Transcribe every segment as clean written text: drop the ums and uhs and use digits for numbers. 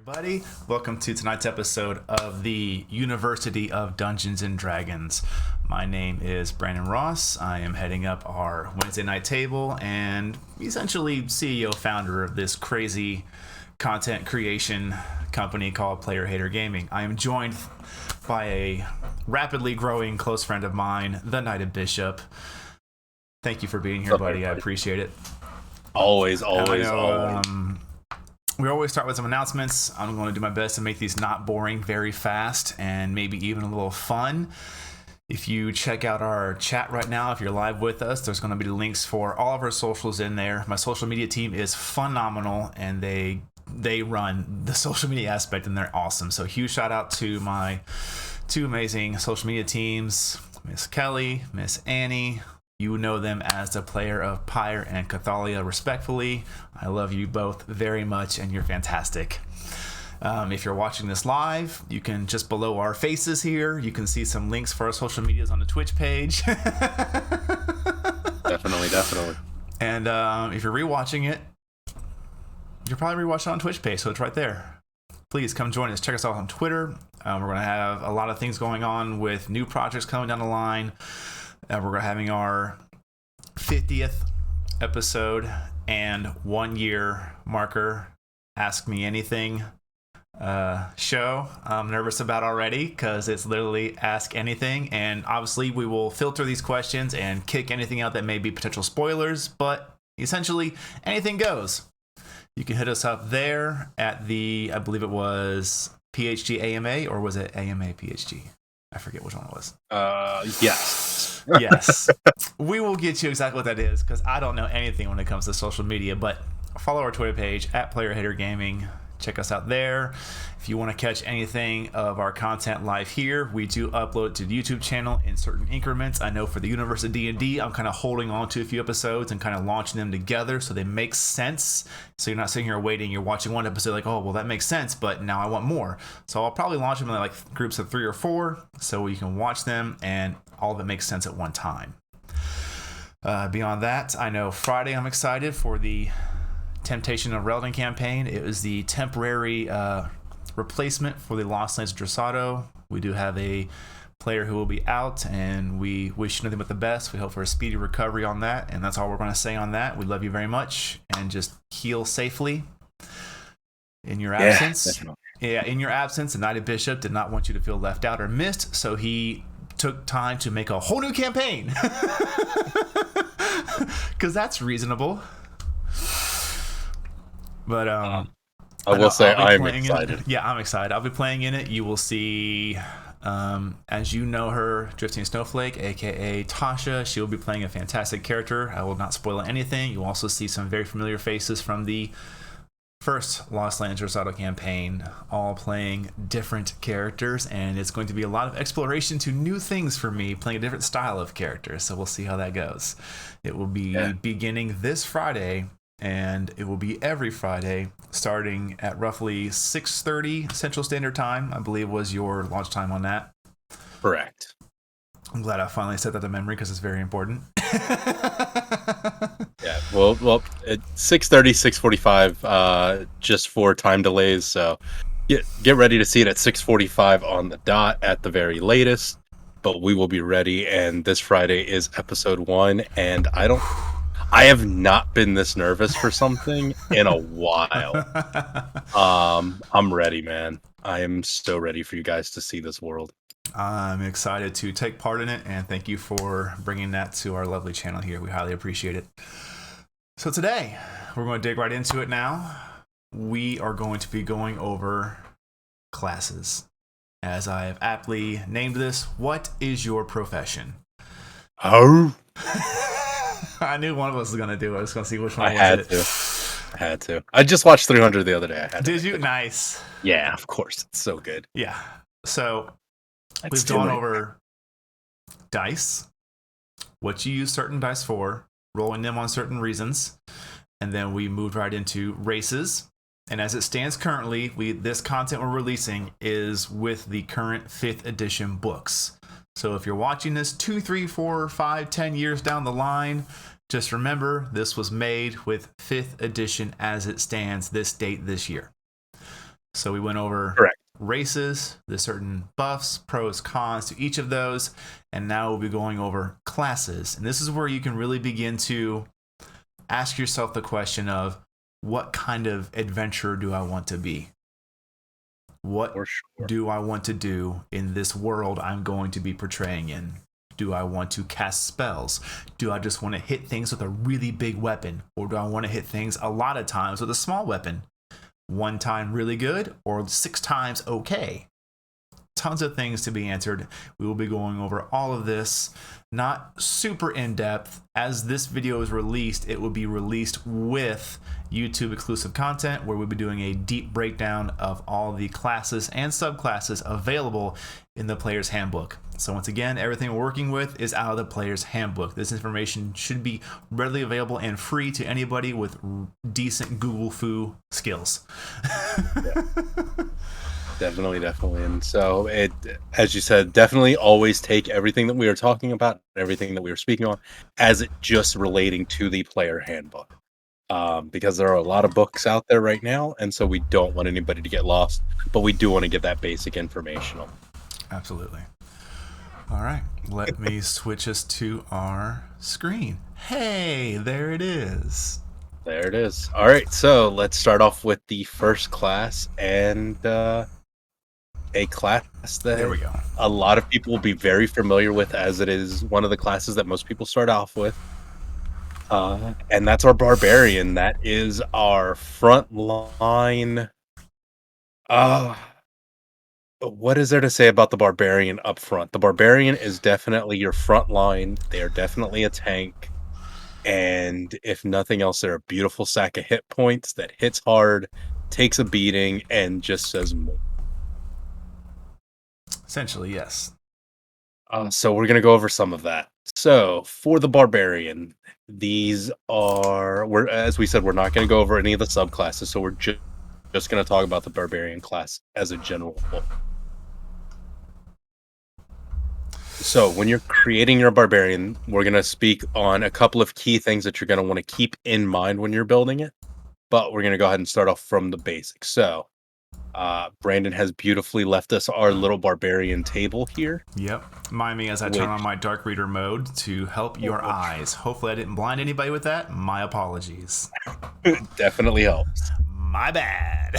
everybody. Welcome to tonight's episode of the University of Dungeons and Dragons. My name is Brandon Ross. I am heading up our Wednesday night table and essentially CEO founder of this crazy content creation company called Player Hater Gaming. I am joined by a rapidly growing close friend of mine, the Knighted Bishop. Thank you for being here, buddy. I appreciate it. Always. We always start with some announcements. I'm going to do my best to make these not boring, very fast, and maybe even a little fun. If you check out our chat right now, if you're live with us, there's going to be links for all of our socials in there. My social media team is phenomenal, and they run the social media aspect, and they're awesome. So huge shout out to my two amazing social media teams, Miss Kelly, Miss Annie. You know them as the player of Pyre and Cathalia, respectfully. I love you both very much, and you're fantastic. If you're watching this live, you can, just below our faces here, you can see some links for our social medias on the Twitch page. Definitely. And if you're rewatching it, you're probably rewatching it on Twitch page, so it's right there. Please come join us. Check us out on Twitter. We're going to have a lot of things going on with new projects coming down the line. We're having our 50th episode and 1 year marker Ask Me Anything show. I'm nervous about already because it's literally Ask Anything, and obviously we will filter these questions and kick anything out that may be potential spoilers, but essentially anything goes. You can hit us up there at the, I believe it was PhD AMA, or was it AMA PhD? I forget which one it was. Yes. Yes. We will get you exactly what that is, because I don't know anything when it comes to social media, but follow our Twitter page at Player Hater Gaming. Check us out there. If you want to catch anything of our content live here, we do upload to the YouTube channel in certain increments. I know for the UniversiD&D, I'm kind of holding on to a few episodes and kind of launching them together so they make sense. So you're not sitting here waiting, you're watching one episode like, oh, well, that makes sense, but now I want more. So I'll probably launch them in like groups of 3 or 4 so you can watch them and all of it makes sense at one time. Beyond that, I know Friday I'm excited for the Temptation of Reldon campaign. It was the temporary replacement for the Lost Lands of Dressado. We do have a player who will be out, and we wish you nothing but the best. We hope for a speedy recovery on that, and that's all we're going to say on that. We love you very much, and just heal safely in your absence. In your absence, the Knighted Bishop did not want you to feel left out or missed, so he took time to make a whole new campaign. Because that's reasonable. But I will say I'm excited. Yeah, I'm excited. I'll be playing in it. You will see, as you know her, Drifting Snowflake, aka Tasha. She will be playing a fantastic character. I will not spoil anything. You'll also see some very familiar faces from the first Lost Lands Dressado campaign, all playing different characters, and it's going to be a lot of exploration to new things for me, playing a different style of character. So we'll see how that goes. It will be beginning this Friday, and it will be every Friday starting at roughly 6:30 Central Standard Time, I believe was your launch time on that. Correct. I'm glad I finally set that to memory because it's very important. Yeah, well, at 6:30, 6:45, just for time delays. So get ready to see it at 6:45 on the dot at the very latest. But we will be ready, and this Friday is episode 1, and I have not been this nervous for something in a while. I'm ready, man. I am so ready for you guys to see this world. I'm excited to take part in it, and thank you for bringing that to our lovely channel here. We highly appreciate it. So today, we're going to dig right into it now. We are going to be going over classes. As I have aptly named this, what is your profession? Oh. I knew one of us was going to do it. I was going to see which one I had to. I just watched 300 the other day. Did you? Nice. Yeah, of course. It's so good. Yeah. So we've gone over dice, what you use certain dice for, rolling them on certain reasons, and then we moved right into races. And as it stands currently, this content we're releasing is with the current 5th edition books. So if you're watching this 2, 3, 4, 5, 10 years down the line, just remember this was made with 5th edition as it stands this date this year. So we went over Correct. races, the certain buffs, pros, cons to each of those, and now we'll be going over classes. And this is where you can really begin to ask yourself the question of, what kind of adventurer do I want to be? What do I want to do in this world I'm going to be portraying in? Do I want to cast spells? Do I just want to hit things with a really big weapon? Or do I want to hit things a lot of times with a small weapon? 1 time really good, or 6 times okay? Tons of things to be answered. We will be going over all of this, not super in depth. As this video is released, it will be released with YouTube exclusive content where we'll be doing a deep breakdown of all the classes and subclasses available in the player's handbook. So once again, everything we're working with is out of the player's handbook. This information should be readily available and free to anybody with decent Google Foo skills. Yeah. Definitely. And so it, as you said, definitely always take everything that we are talking about, everything that we are speaking on, as it just relating to the player handbook. Because there are a lot of books out there right now, and so we don't want anybody to get lost, but we do want to get that basic information on. Absolutely. All right, let me switch us to our screen. Hey, there it is. There it is. All right, so let's start off with the first class, and a class that There we go. a lot of people will be very familiar with, as it is one of the classes that most people start off with. And that's our Barbarian. That is our front line. What is there to say about the Barbarian up front? The Barbarian is definitely your front line. They are definitely a tank. And if nothing else, they're a beautiful sack of hit points that hits hard, takes a beating, and just says more. Essentially, yes. So we're going to go over some of that. So for the Barbarian, these are, as we said, we're not going to go over any of the subclasses. So we're just going to talk about the Barbarian class as a general whole. So when you're creating your Barbarian, we're going to speak on a couple of key things that you're going to want to keep in mind when you're building it. But we're going to go ahead and start off from the basics. So Brandon has beautifully left us our little Barbarian table here. Yep. Mind me as I turn on my dark reader mode to help your eyes. Hopefully I didn't blind anybody with that. My apologies. Definitely helps. My bad.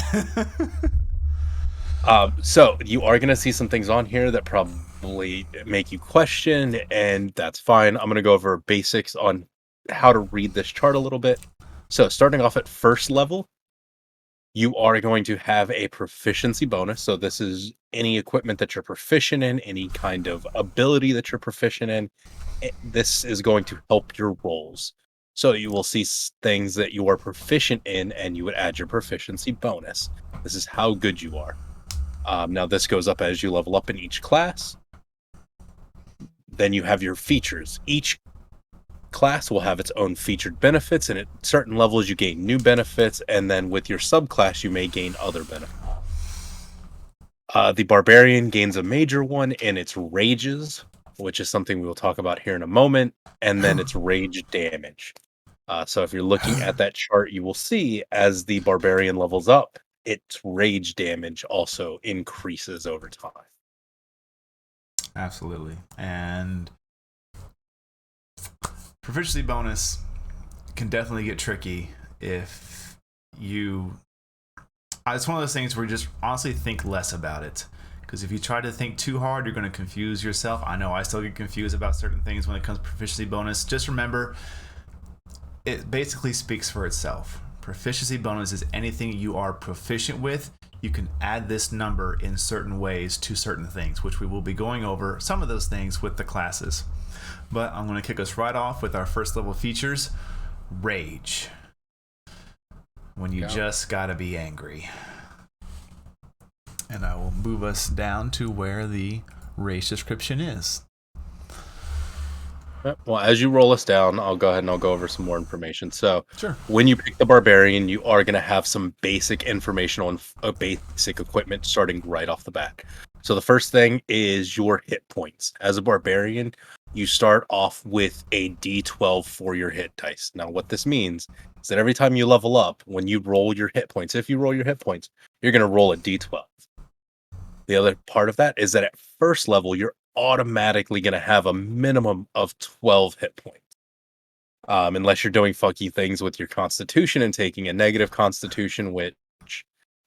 So you are going to see some things on here that probably make you question, and that's fine. I'm going to go over basics on how to read this chart a little bit. So starting off at first level, you are going to have a proficiency bonus. So this is any equipment that you're proficient in, any kind of ability that you're proficient in. This is going to help your rolls. So you will see things that you are proficient in, and you would add your proficiency bonus. This is how good you are. Now this goes up as you level up in each class. Then you have your features. Each class will have its own featured benefits, and at certain levels you gain new benefits, and then with your subclass you may gain other benefits. The Barbarian gains a major one in its rages, which is something we will talk about here in a moment, and then its rage damage. So if you're looking at that chart, you will see as the Barbarian levels up, its rage damage also increases over time. Absolutely. And proficiency bonus can definitely get tricky if you... It's one of those things where you just honestly think less about it. Because if you try to think too hard, you're going to confuse yourself. I know I still get confused about certain things when it comes to proficiency bonus. Just remember, it basically speaks for itself. Proficiency bonus is anything you are proficient with. You can add this number in certain ways to certain things, which we will be going over some of those things with the classes. But I'm going to kick us right off with our first level features, Rage. When you just gotta be angry. And I will move us down to where the Rage description is. Well, as you roll us down, I'll go ahead and I'll go over some more information. So Sure. When you pick the Barbarian, you are going to have some basic information on basic equipment starting right off the bat. So the first thing is your hit points. As a barbarian, you start off with a d12 for your hit dice. Now, what this means is that every time you level up, when you roll your hit points, if you roll your hit points, you're going to roll a d12. The other part of that is that at first level, you're automatically going to have a minimum of 12 hit points. Unless you're doing funky things with your constitution and taking a negative constitution, which,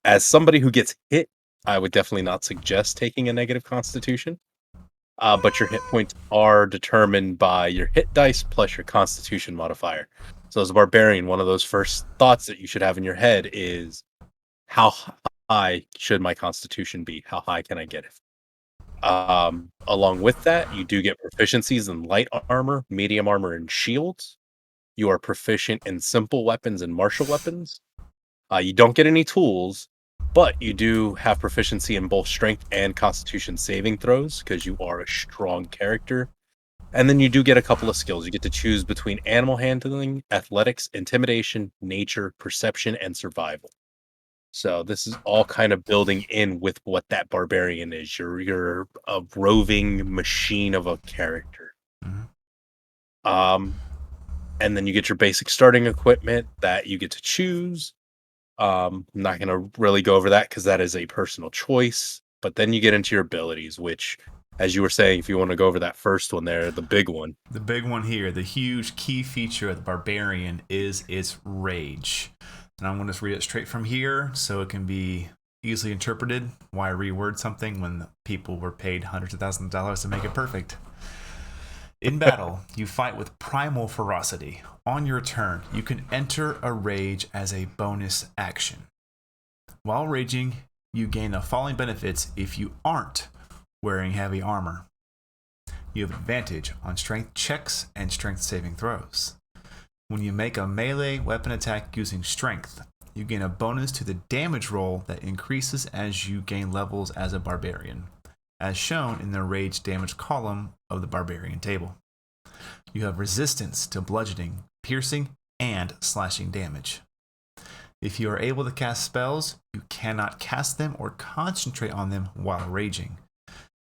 as somebody who gets hit, I would definitely not suggest taking a negative constitution. But your hit points are determined by your hit dice plus your constitution modifier. So as a barbarian, one of those first thoughts that you should have in your head is, how high should my constitution be? How high can I get it? Along with that, you do get proficiencies in light armor, medium armor, and shields. You are proficient in simple weapons and martial weapons. You don't get any tools, but you do have proficiency in both strength and constitution saving throws because you are a strong character. And then you do get a couple of skills. You get to choose between animal handling, athletics, intimidation, nature, perception, and survival. So this is all kind of building in with what that barbarian is. You're a roving machine of a character. Mhm. And then you get your basic starting equipment that you get to choose. I'm not going to really go over that because that is a personal choice. But then you get into your abilities, which, as you were saying, if you want to go over that first one there, the big one. The big one here, the huge key feature of the Barbarian is its rage. And I'm going to just read it straight from here so it can be easily interpreted. Why reword something when people were paid hundreds of thousands of dollars to make it perfect? In battle, you fight with primal ferocity. On your turn, you can enter a rage as a bonus action. While raging, you gain the following benefits if you aren't wearing heavy armor. You have advantage on strength checks and strength saving throws. When you make a melee weapon attack using strength, you gain a bonus to the damage roll that increases as you gain levels as a barbarian, as shown in the rage damage column of the barbarian table. You have resistance to bludgeoning, piercing, and slashing damage. If you are able to cast spells, you cannot cast them or concentrate on them while raging.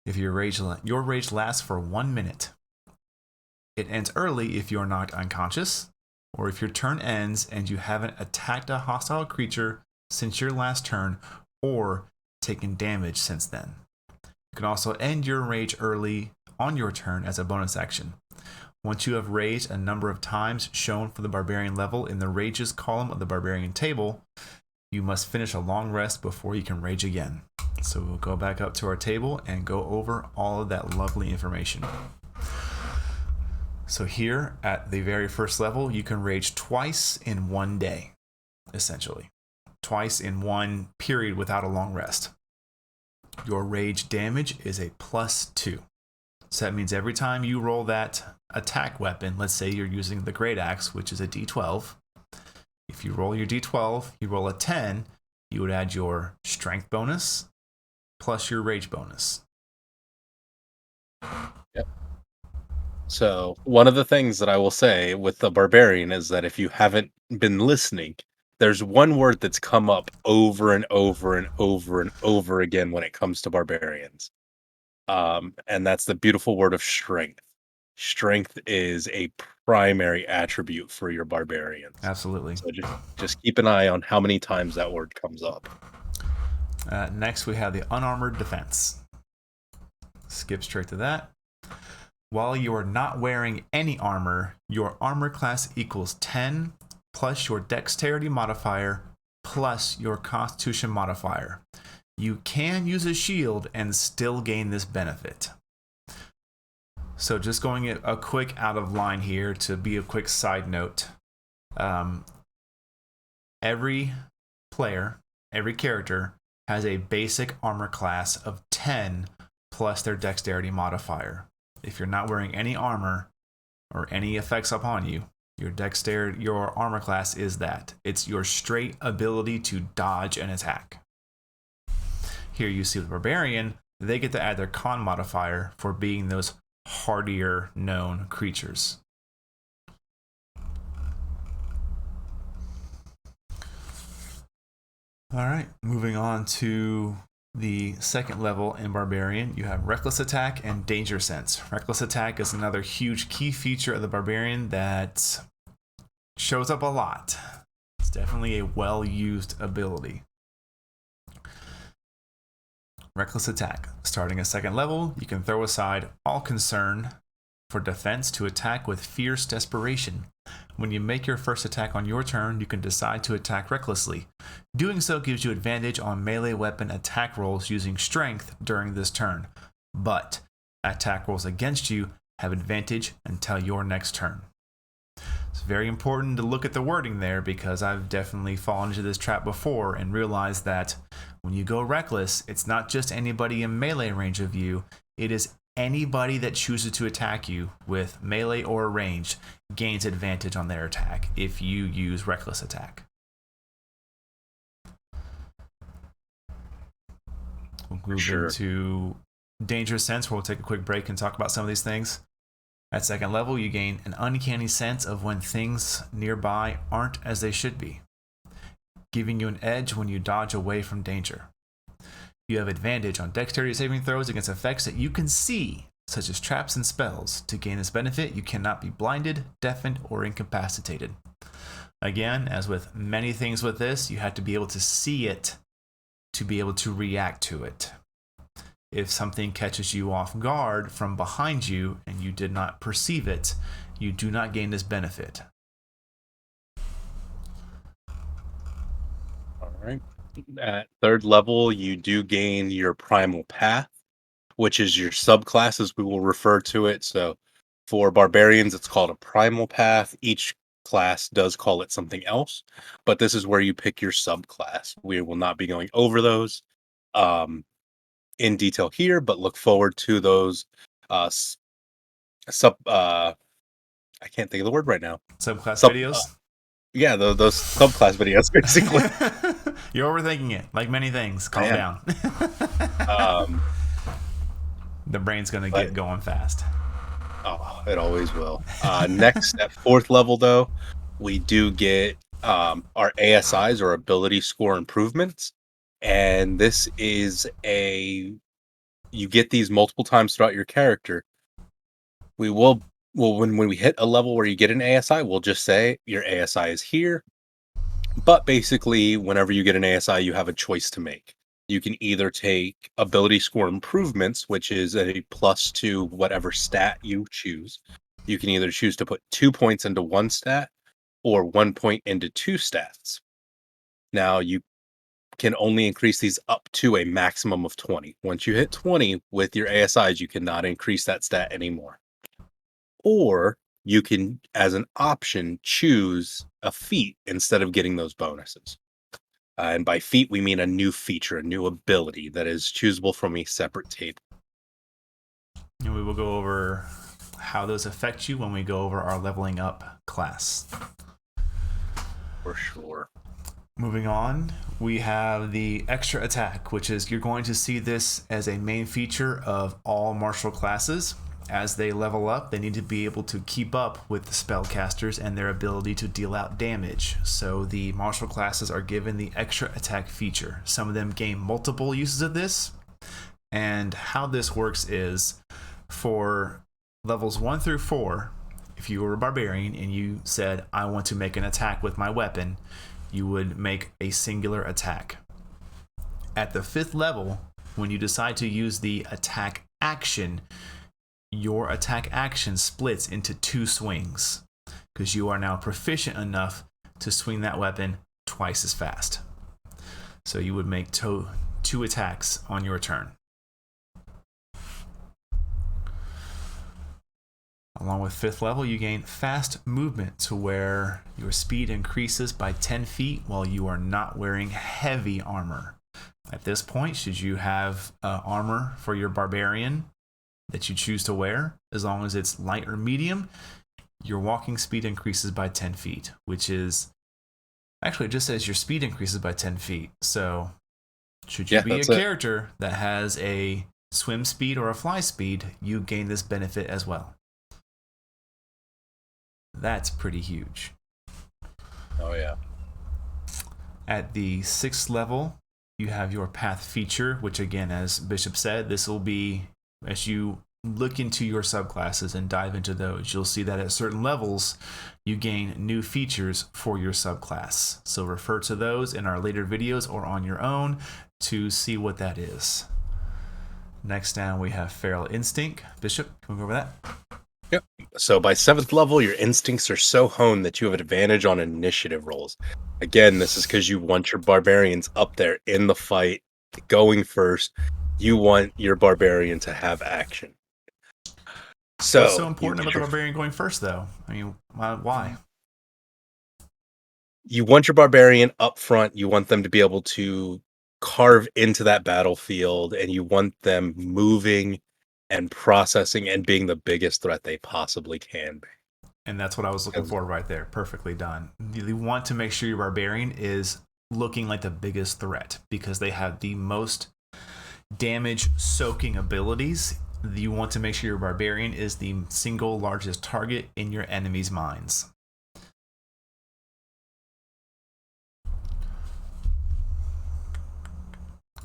If your rage lasts for 1 minute. It ends early if you are knocked unconscious, or if your turn ends and you haven't attacked a hostile creature since your last turn, or taken damage since then. You can also end your rage early on your turn as a bonus action. Once you have raged a number of times shown for the barbarian level in the rages column of the barbarian table, you must finish a long rest before you can rage again. So we'll go back up to our table and go over all of that lovely information. So here at the very first level, you can rage twice in 1 day, essentially. Twice in one period without a long rest. Your rage damage is a +2. So that means every time you roll that attack weapon, let's say you're using the Great Axe, which is a d12. If you roll your d12, you roll a 10, you would add your strength bonus plus your rage bonus. Yep. So one of the things that I will say with the barbarian is that if you haven't been listening, there's one word that's come up over and over and over and over again when it comes to barbarians. And that's the beautiful word of strength. Strength is a primary attribute for your barbarians. Absolutely. So just keep an eye on how many times that word comes up. Next, we have the unarmored defense. Skip straight to that. While you are not wearing any armor, your armor class equals 10 plus your dexterity modifier plus your constitution modifier. You can use a shield and still gain this benefit. So just going a quick out of line here to be a quick side note. Every player, every character has a basic armor class of 10 plus their dexterity modifier. If you're not wearing any armor or any effects upon you, your armor class is that. It's your straight ability to dodge and attack. Here you see with Barbarian, they get to add their con modifier for being those hardier known creatures. All right, moving on to the second level in Barbarian, you have Reckless Attack and Danger Sense. Reckless Attack is another huge key feature of the Barbarian that shows up a lot. It's definitely a well-used ability. Reckless Attack. Starting at second level, you can throw aside all concern for defense to attack with Fierce Desperation. When you make your first attack on your turn, you can decide to attack recklessly. Doing so gives you advantage on melee weapon attack rolls using Strength during this turn, but attack rolls against you have advantage until your next turn. It's very important to look at the wording there, because I've definitely fallen into this trap before and realized that when you go reckless, it's not just anybody in melee range of you, it is anybody that chooses to attack you with melee or range gains advantage on their attack if you use Reckless Attack. We'll move into Dangerous Sense, where we'll take a quick break and talk about some of these things. At second level, you gain an uncanny sense of when things nearby aren't as they should be, giving you an edge when you dodge away from danger. You have advantage on dexterity saving throws against effects that you can see, such as traps and spells. To gain this benefit, you cannot be blinded, deafened, or incapacitated. Again, as with many things with this, you have to be able to see it to be able to react to it. If something catches you off guard from behind you and you did not perceive it, you do not gain this benefit. All right. At third level, you do gain your Primal Path, which is your subclass, as we will refer to it. So for Barbarians, it's called a Primal Path. Each class does call it something else, but this is where you pick your subclass. We will not be going over those in detail here, but look forward to those I can't think of the word right now. Subclass videos? Yeah, those subclass videos, basically. You're overthinking it, like many things. Calm down. The brain's going to get going fast. Oh, it always will. Next, at fourth level, though, we do get our ASIs, or ability score improvements. And this is you get these multiple times throughout your character. When we hit a level where you get an ASI, we'll just say your ASI is here. But basically, whenever you get an ASI, you have a choice to make. You can either take ability score improvements, which is a plus to whatever stat you choose. You can either choose to put 2 points into one stat or 1 point into two stats. Now, you can only increase these up to a maximum of 20. Once you hit 20 with your ASIs, you cannot increase that stat anymore. Or you can, as an option, choose a feat instead of getting those bonuses. And by feat, we mean a new feature, a new ability that is choosable from a separate table. And we will go over how those affect you when we go over our leveling up class. For sure. Moving on, we have the extra attack, which is, you're going to see this as a main feature of all martial classes. As they level up, they need to be able to keep up with the spellcasters and their ability to deal out damage. So the martial classes are given the extra attack feature. Some of them gain multiple uses of this. And how this works is, for levels 1 through 4, if you were a barbarian and you said, I want to make an attack with my weapon, you would make a singular attack. At the 5th level, when you decide to use the attack action, your attack action splits into 2 swings, because you are now proficient enough to swing that weapon twice as fast. So you would make 2 attacks on your turn. Along with 5th level, you gain fast movement, to where your speed increases by 10 feet while you are not wearing heavy armor. At this point, should you have armor for your barbarian that you choose to wear, as long as it's light or medium, your walking speed increases by 10 feet, which is, actually, it just says your speed increases by 10 feet. So should you be a character that has a swim speed or a fly speed, you gain this benefit as well. That's pretty huge. Oh, yeah. At the 6th level, you have your path feature, which again, as Bishop said, this will be, as you look into your subclasses and dive into those, you'll see that at certain levels, you gain new features for your subclass. So refer to those in our later videos or on your own to see what that is. Next down, we have Feral Instinct. Bishop, can we go over that? Yep. So by 7th level, your instincts are so honed that you have an advantage on initiative rolls. Again, this is because you want your barbarians up there in the fight, going first. You want your barbarian to have action. So what's so important about the barbarian going first, though? I mean, why? You want your barbarian up front. You want them to be able to carve into that battlefield, and you want them moving and processing and being the biggest threat they possibly can be. And that's what I was looking for right there. Perfectly done. You want to make sure your barbarian is looking like the biggest threat because they have the most damage soaking abilities. You want to make sure your barbarian is the single largest target in your enemy's minds.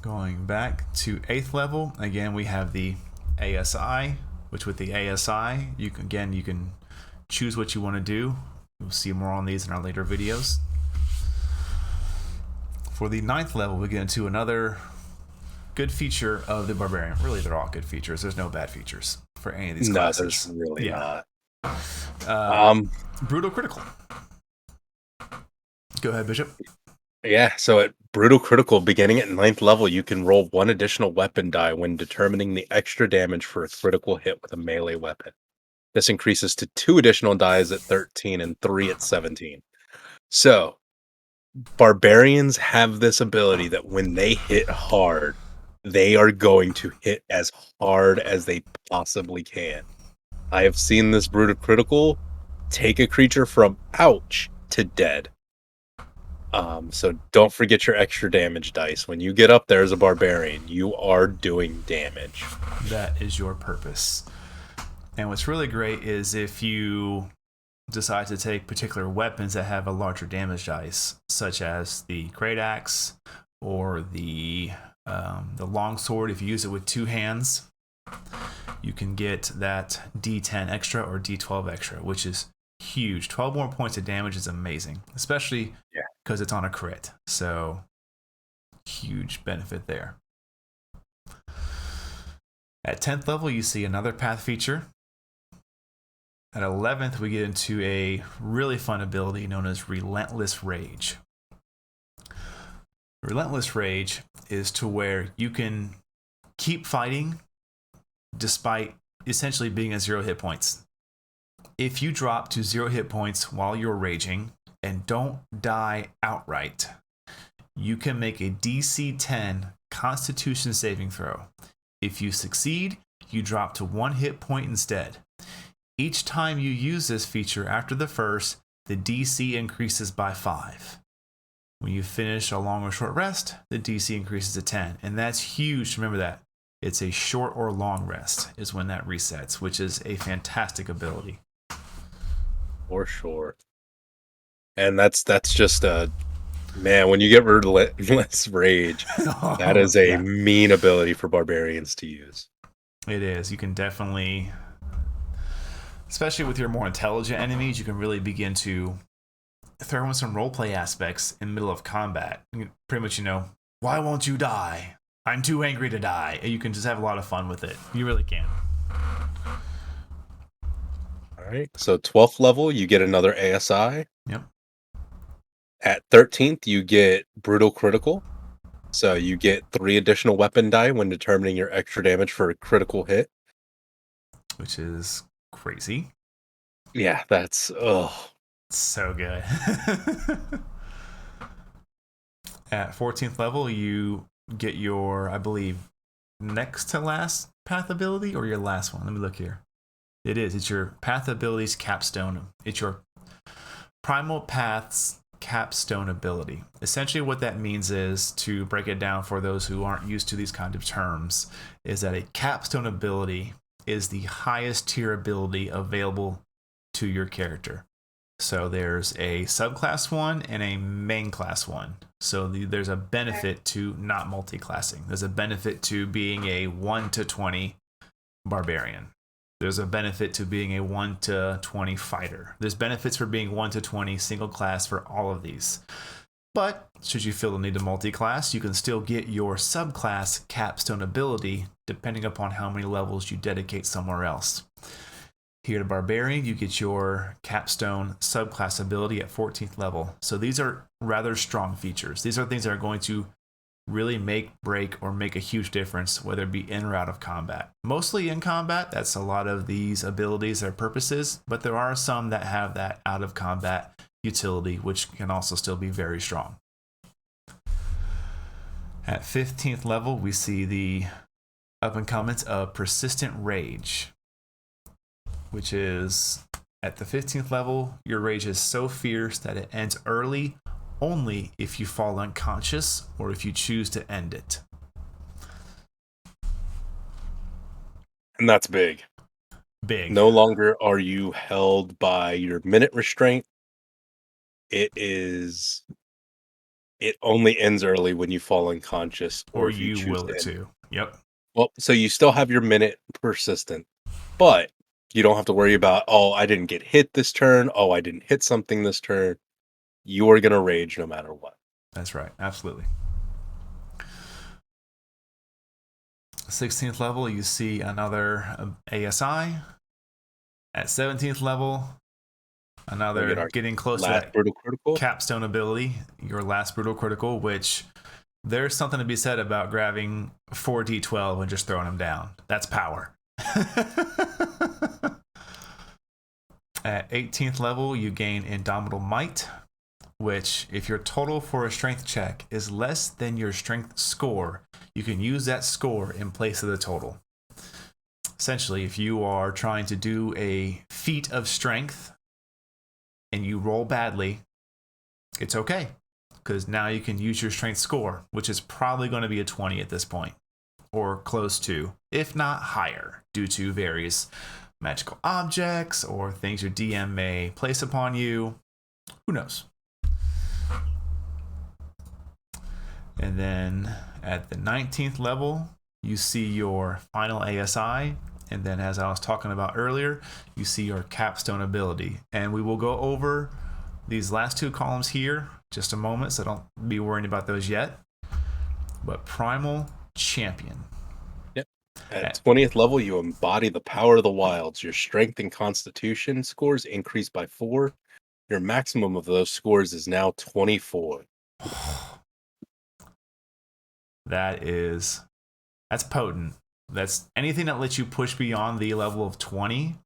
Going back to 8th level, again we have the ASI, which with the ASI, you can choose what you want to do. We'll see more on these in our later videos. For the 9th level, we get into another good feature of the Barbarian. Really, they're all good features. There's no bad features for any of these classes. No, there's really not. Brutal Critical. Go ahead, Bishop. Yeah, so at Brutal Critical, beginning at 9th level, you can roll 1 additional weapon die when determining the extra damage for a critical hit with a melee weapon. This increases to 2 additional dies at 13 and 3 at 17. So, barbarians have this ability that when they hit hard, they are going to hit as hard as they possibly can. I have seen this Brutal Critical take a creature from ouch to dead. So don't forget your extra damage dice. When you get up there as a barbarian, you are doing damage. That is your purpose. And what's really great is if you decide to take particular weapons that have a larger damage dice, such as the great axe or the longsword. If you use it with 2 hands, you can get that D10 extra or D12 extra, which is huge. 12 more points of damage is amazing, especially because it's on a crit. So huge benefit there. At 10th level, you see another path feature. At 11th, we get into a really fun ability known as Relentless Rage. Relentless Rage is to where you can keep fighting despite essentially being at 0 hit points. If you drop to 0 hit points while you're raging and don't die outright, you can make a DC 10 Constitution saving throw. If you succeed, you drop to 1 hit point instead. Each time you use this feature after the first, the DC increases by 5. When you finish a long or short rest, the DC increases to 10. And that's huge. Remember that. It's a short or long rest is when that resets, which is a fantastic ability. For sure. And that's just man, when you get Relentless Rage, that is a mean ability for barbarians to use. It is. You can definitely, especially with your more intelligent enemies, you can really begin to throw in some roleplay aspects in the middle of combat. Pretty much, why won't you die? I'm too angry to die. And you can just have a lot of fun with it. You really can. All right. So 12th level, you get another ASI. Yep. At 13th, you get Brutal Critical. So you get 3 additional weapon die when determining your extra damage for a critical hit. Which is crazy. Yeah, that's so good. At 14th level, you get your, I believe, next to last path ability or your last one. Let me look here. It is. It's your path abilities capstone. It's your primal paths capstone ability. Essentially what that means is, to break it down for those who aren't used to these kind of terms, is that a capstone ability is the highest tier ability available to your character. So there's a subclass one and a main class one. So there's a benefit to not multi-classing. There's a benefit to being a 1 to 20 barbarian. There's a benefit to being a 1 to 20 fighter. There's benefits for being 1 to 20 single class for all of these. But should you feel the need to multi-class, you can still get your subclass capstone ability depending upon how many levels you dedicate somewhere else. Here at Barbarian, you get your capstone subclass ability at 14th level. So these are rather strong features. These are things that are going to really make, break, or make a huge difference, whether it be in or out of combat. Mostly in combat, that's a lot of these abilities, their purposes, but there are some that have that out of combat utility, which can also still be very strong. At 15th level, we see the up and comings of Persistent Rage, which is at the 15th level, your rage is so fierce that it ends early only if you fall unconscious or if you choose to end it. And that's big. Big. No longer are you held by your minute restraint. It only ends early when you fall unconscious or if you choose will it to. Yep. Well, so you still have your minute persistent, but you don't have to worry about, oh, I didn't get hit this turn. Oh, I didn't hit something this turn. You are going to rage no matter what. That's right. Absolutely. 16th level, you see another ASI. At 17th level, another getting close to that brutal critical capstone ability, your last brutal critical, which there's something to be said about grabbing 4d12 and just throwing them down. That's power. At 18th level, you gain Indomitable Might, which, if your total for a strength check is less than your strength score, you can use that score in place of the total. Essentially, if you are trying to do a feat of strength and you roll badly, it's okay, because now you can use your strength score, which is probably going to be a 20 at this point, or close to, if not higher, due to various magical objects or things your DM may place upon you. Who knows? And then at the 19th level, you see your final ASI. And then, as I was talking about earlier, you see your capstone ability. And we will go over these last two columns here just a moment, so don't be worrying about those yet. But Primal Champion. Yep. At 20th level, you embody the power of the wilds. Your strength and constitution scores increase by 4. Your maximum of those scores is now 24. That's potent. That's anything that lets you push beyond the level of 20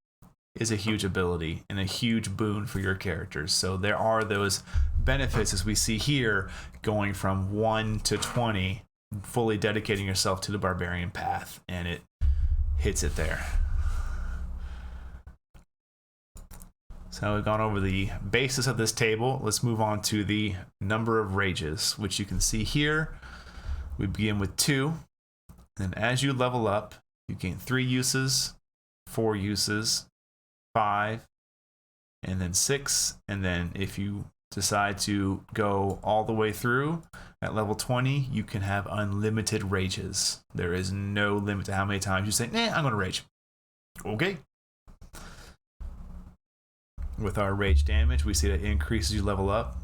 is a huge ability and a huge boon for your characters. So there are those benefits, as we see here, going from 1 to 20, fully dedicating yourself to the barbarian path, and it hits it there. So we've gone over the basis of this table. Let's move on to the number of rages, which you can see here. We begin with 2. And as you level up, you gain 3 uses, 4 uses, 5, and then 6. And then if you decide to go all the way through at level 20, you can have unlimited rages. There is no limit to how many times you say, I'm going to rage. Okay. With our rage damage, we see that it increases as you level up,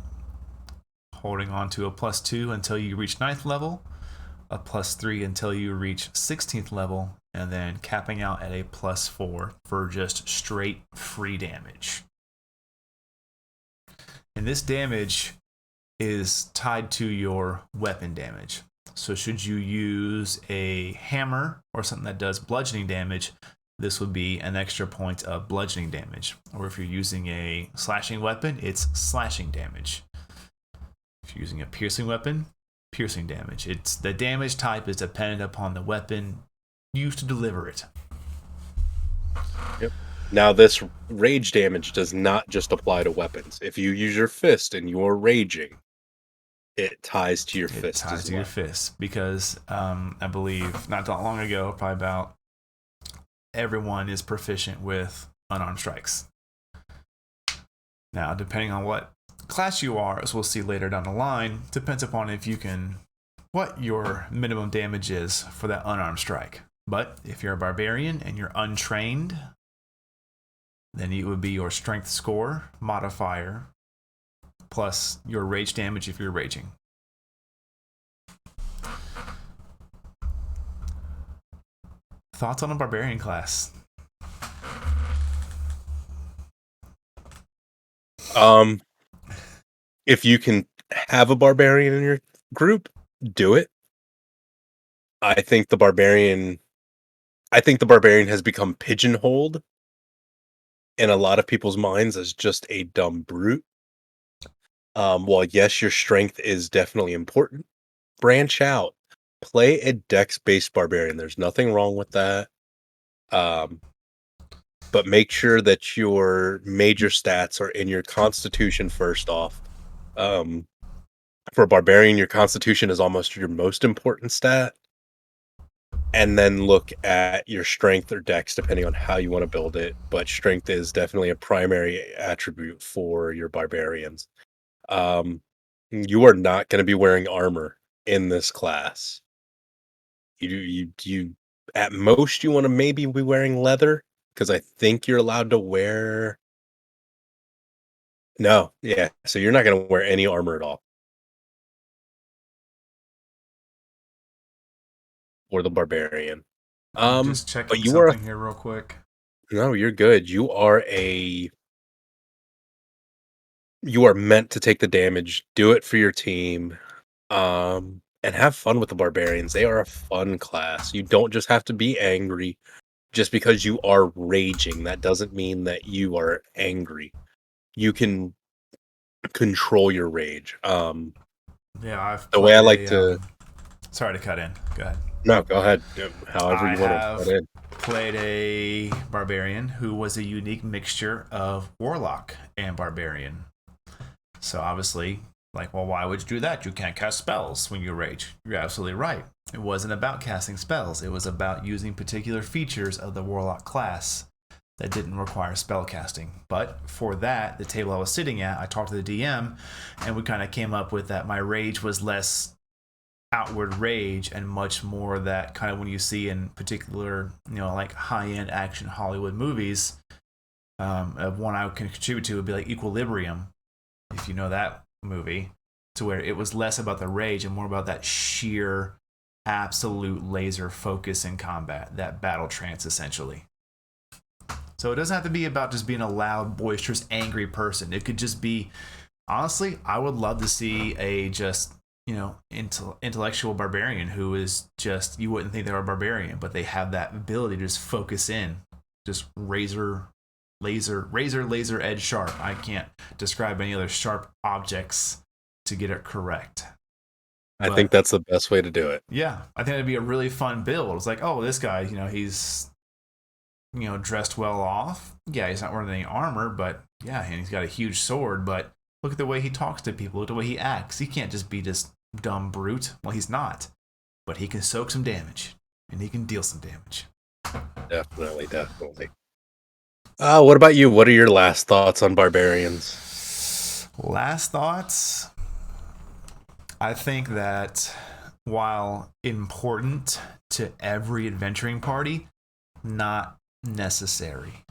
holding on to a +2 until you reach 9th level, a +3 until you reach 16th level, and then capping out at a +4 for just straight free damage. And this damage is tied to your weapon damage. So should you use a hammer or something that does bludgeoning damage, this would be an extra point of bludgeoning damage. Or if you're using a slashing weapon, it's slashing damage. If you're using a piercing weapon, piercing damage. The damage type is dependent upon the weapon used to deliver it. Yep. Now, this rage damage does not just apply to weapons. If you use your fist and you're raging, it ties to your fist. It ties to your fist because I believe not that long ago, probably about everyone is proficient with unarmed strikes. Now, depending on what class you are, as we'll see later down the line, depends upon if you can, what your minimum damage is for that unarmed strike. But if you're a barbarian and you're untrained, then it would be your strength score modifier plus your rage damage if you're raging. Thoughts on a barbarian class? If you can have a barbarian in your group, do it. I think the barbarian has become pigeonholed in a lot of people's minds as just a dumb brute. While yes, your strength is definitely important, branch out. Play a dex-based barbarian. There's nothing wrong with that. But make sure that your major stats are in your constitution first off. For a barbarian, your constitution is almost your most important stat. And then look at your strength or dex, depending on how you want to build it. But strength is definitely a primary attribute for your barbarians. You are not going to be wearing armor in this class. You at most you want to maybe be wearing leather, because I think you're allowed to wear. No, yeah. So you're not going to wear any armor at all. Or the barbarian. I'm just But checking you are something here real quick. no, you're good. You are meant to take the damage. Do it for your team. And have fun with the barbarians. They are a fun class. You don't just have to be angry. Just because you are raging, that doesn't mean that you are angry. You can control your rage. Yeah, I've The way I like played to sorry to cut in. Go ahead. No, go ahead. However you want to have put in. played a barbarian who was a unique mixture of warlock and barbarian. So obviously, like, well, why would you do that? You can't cast spells when you rage. You're absolutely right. It wasn't about casting spells. It was about using particular features of the warlock class that didn't require spell casting. But for that, the table I was sitting at, I talked to the DM, and we kind of came up with that my rage was less outward rage and much more that kind of when you see in particular, like high-end action Hollywood movies. One I can contribute to would be like Equilibrium, if you know that movie, to where it was less about the rage and more about that sheer absolute laser focus in combat, that battle trance essentially. So it doesn't have to be about just being a loud, boisterous, angry person. It could just be, honestly, I would love to see a just intellectual barbarian who is just, you wouldn't think they were a barbarian, but they have that ability to just focus in, just laser edge sharp. I can't describe any other sharp objects to get it correct. I think that's the best way to do it. Yeah, I think it'd be a really fun build. It's like, oh, this guy, he's dressed well off. Yeah, he's not wearing any armor, but yeah, and he's got a huge sword, but look at the way he talks to people. Look at the way he acts. He can't just be this dumb brute. Well, he's not. But he can soak some damage. And he can deal some damage. Definitely. What about you? What are your last thoughts on barbarians? Last thoughts? I think that while important to every adventuring party, not necessary.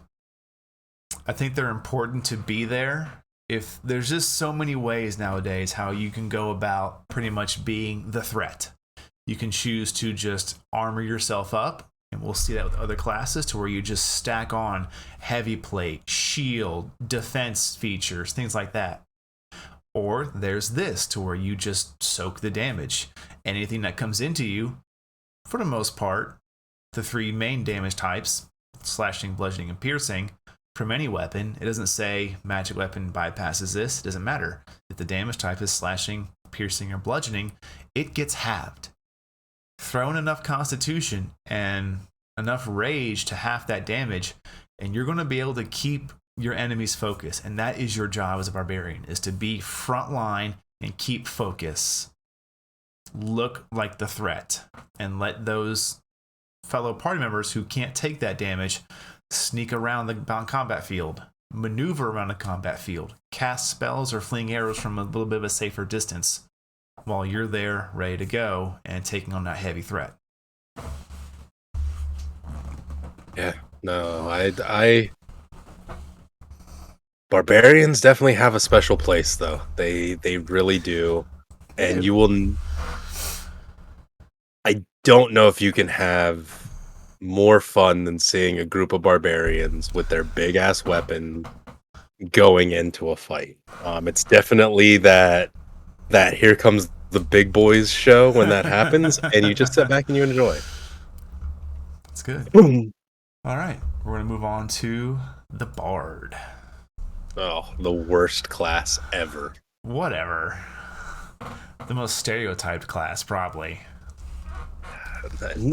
I think they're important to be there. If there's just so many ways nowadays how you can go about pretty much being the threat. You can choose to just armor yourself up, and we'll see that with other classes, to where you just stack on heavy plate, shield, defense features, things like that. Or there's this, to where you just soak the damage. Anything that comes into you, for the most part, the three main damage types, slashing, bludgeoning, and piercing, from any weapon. It doesn't say magic weapon bypasses this. It doesn't matter. If the damage type is slashing, piercing, or bludgeoning, it gets halved. Throw in enough constitution and enough rage to half that damage, and you're going to be able to keep your enemy's focus. And that is your job as a barbarian, is to be frontline and keep focus. Look like the threat, and let those fellow party members who can't take that damage sneak around the combat field. maneuver around a combat field, cast spells, or fling arrows from a little bit of a safer distance while you're there ready to go and taking on that heavy threat. Yeah, no, I Barbarians definitely have a special place, though. They really do, and you will. I don't know if you can have more fun than seeing a group of barbarians with their big ass weapon going into a fight. It's definitely that here comes the big boys show when that happens, and you just sit back and you enjoy. That's good. All right, we're going to move on to the Bard. Oh, the worst class ever. Whatever. The most stereotyped class, probably.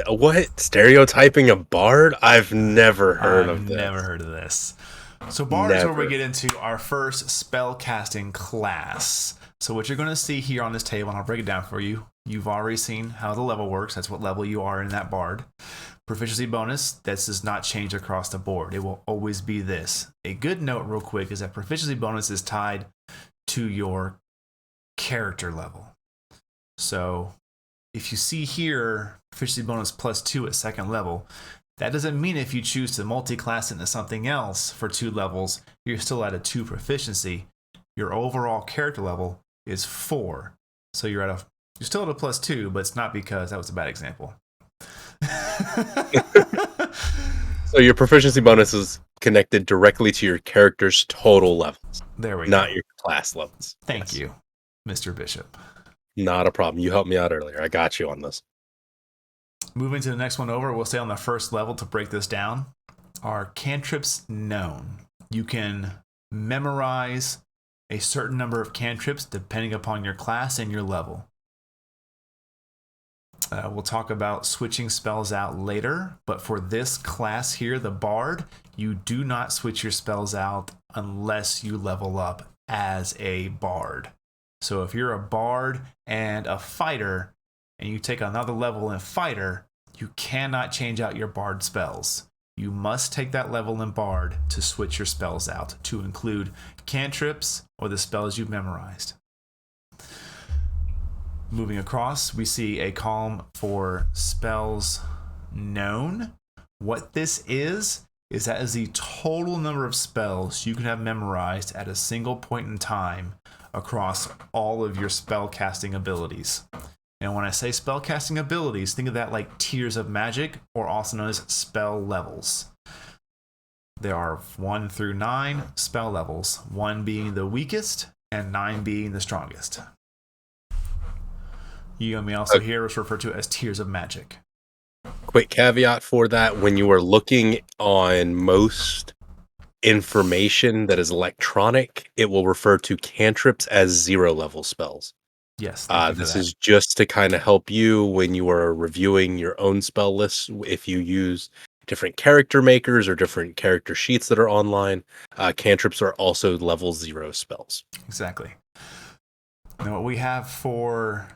What? Stereotyping a bard? I've never heard of this. I've never heard of this. So Bard is where we get into our first spell casting class. So what you're going to see here on this table, and I'll break it down for you. You've already seen how the level works. That's what level you are in that Bard. Proficiency bonus, this does not change across the board. It will always be this. A good note real quick is that proficiency bonus is tied to your character level. So if you see here, proficiency bonus +2 at second level, that doesn't mean if you choose to multi-class into something else for 2 levels, you're still at a 2 proficiency. Your overall character level is 4. So you're still at a +2, but it's not because that was a bad example. So your proficiency bonus is connected directly to your character's total levels. There we go. Not your class levels. Thank you, Mr. Bishop. Not a problem. You helped me out earlier. I got you on this. Moving to the next one over, we'll stay on the first level to break this down. Are cantrips known? You can memorize a certain number of cantrips depending upon your class and your level. We'll talk about switching spells out later, but for this class here, the Bard, you do not switch your spells out unless you level up as a Bard. So if you're a Bard and a fighter, and you take another level in fighter, you cannot change out your Bard spells. You must take that level in Bard to switch your spells out to include cantrips or the spells you've memorized. Moving across, we see a column for spells known. What this is that is the total number of spells you can have memorized at a single point in time across all of your spell casting abilities. And when I say spell casting abilities, think of that like tiers of magic, or also known as spell levels. There are 1 through 9 spell levels, 1 being the weakest and 9 being the strongest. You may also hear us referred to as tiers of magic. Quick caveat for that: when you are looking on most information that is electronic, it will refer to cantrips as 0 level spells. Yes. This is just to kind of help you when you are reviewing your own spell lists. If you use different character makers or different character sheets that are online, cantrips are also level 0 spells. Exactly. Now what we have for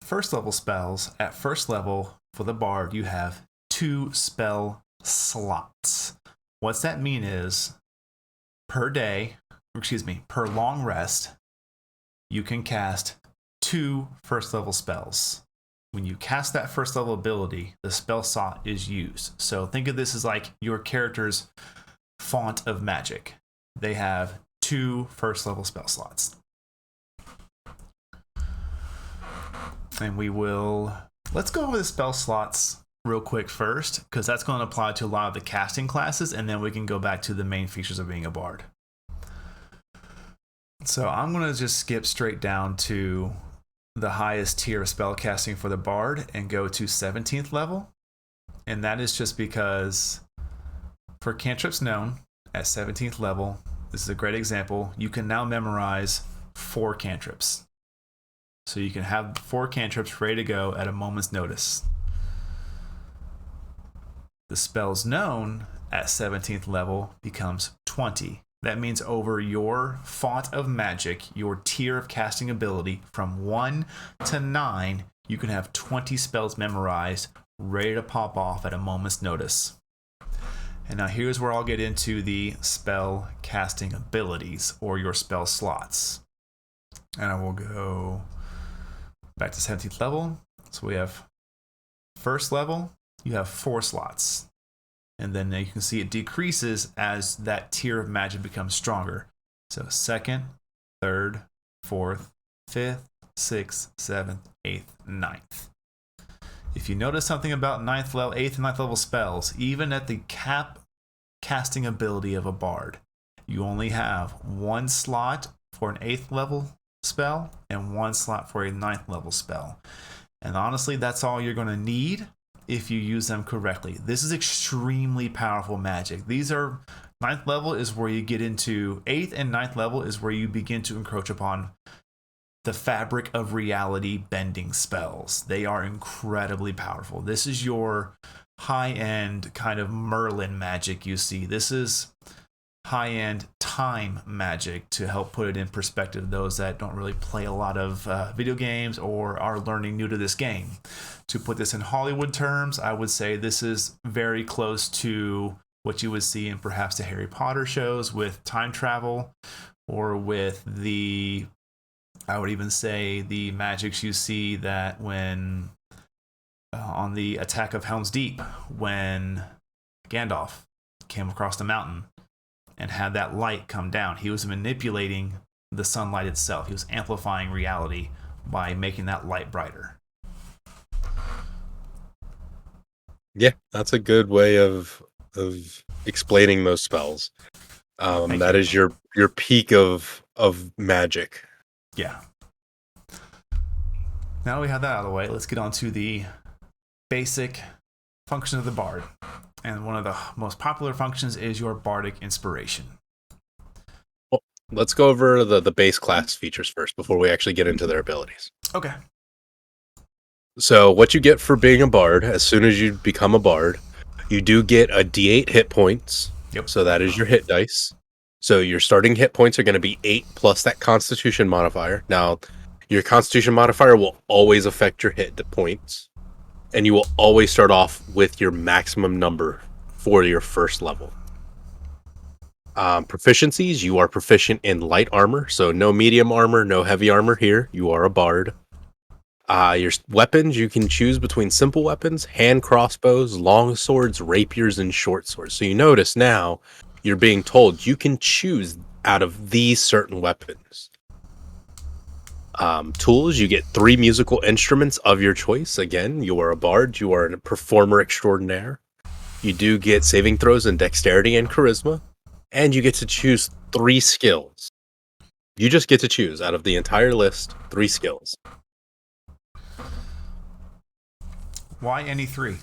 first level spells, at first level for the Bard, you have 2 spell slots. What's that mean is per long rest, you can cast 2 first level spells. When you cast that first level ability, the spell slot is used. So think of this as like your character's font of magic. They have 2 first level spell slots. And let's go over the spell slots real quick first, because that's going to apply to a lot of the casting classes, and then we can go back to the main features of being a Bard. So I'm going to just skip straight down to the highest tier of spell casting for the Bard and go to 17th level. And that is just because for cantrips known at 17th level, this is a great example, you can now memorize 4 cantrips. So you can have 4 cantrips ready to go at a moment's notice. The spells known at 17th level becomes 20. That means over your font of magic, your tier of casting ability, from 1 to 9, you can have 20 spells memorized, ready to pop off at a moment's notice. And now here's where I'll get into the spell casting abilities, or your spell slots. And I will go back to 17th level. So we have first level, you have 4 slots. And then you can see it decreases as that tier of magic becomes stronger. So second, third, fourth, fifth, sixth, seventh, eighth, ninth. If you notice something about 8th and 9th level spells, even at the cap casting ability of a bard, you only have 1 slot for an 8th level spell and 1 slot for a 9th level spell. And honestly, that's all you're going to need if you use them correctly. This is extremely powerful magic. These are 9th level is where you get into 8th, and 9th level is where you begin to encroach upon the fabric of reality bending spells. They are incredibly powerful. This is your high-end kind of Merlin magic you see. This is high-end time magic, to help put it in perspective, those that don't really play a lot of video games or are learning new to this game. To put this in Hollywood terms, I would say this is very close to what you would see in perhaps the Harry Potter shows with time travel, or with the, I would even say, the magics you see that when on the Attack of Helm's Deep, when Gandalf came across the mountain and had that light come down, he was manipulating the sunlight itself. He was amplifying reality by making that light brighter. Yeah, that's a good way of explaining those spells. That is your peak of magic. Yeah. Now we have that out of the way, let's get on to the basic function of the bard. And one of the most popular functions is your bardic inspiration. Well, let's go over the base class features first before we actually get into their abilities. Okay. So what you get for being a bard, as soon as you become a bard, you do get a D8 hit points. Yep. So that is your hit dice. So your starting hit points are going to be 8 plus that Constitution modifier. Now, your Constitution modifier will always affect your hit points, and you will always start off with your maximum number for your first level. Proficiencies, you are proficient in light armor, so no medium armor, no heavy armor here. You are a bard. Your weapons, you can choose between simple weapons, hand crossbows, long swords, rapiers, and short swords. So you notice now you're being told you can choose out of these certain weapons. Tools, you get 3 musical instruments of your choice. Again, you are a bard, you are a performer extraordinaire. You do get saving throws in dexterity and charisma, and you get to choose 3 skills. You just get to choose out of the entire list 3 skills. Why any 3?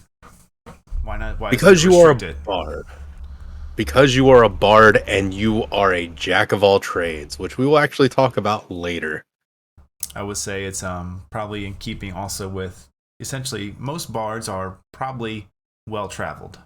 Why not? Why because you are a bard. Because you are a bard and you are a jack of all trades, which we will actually talk about later. I would say it's probably in keeping also with, essentially, most bards are probably well-traveled.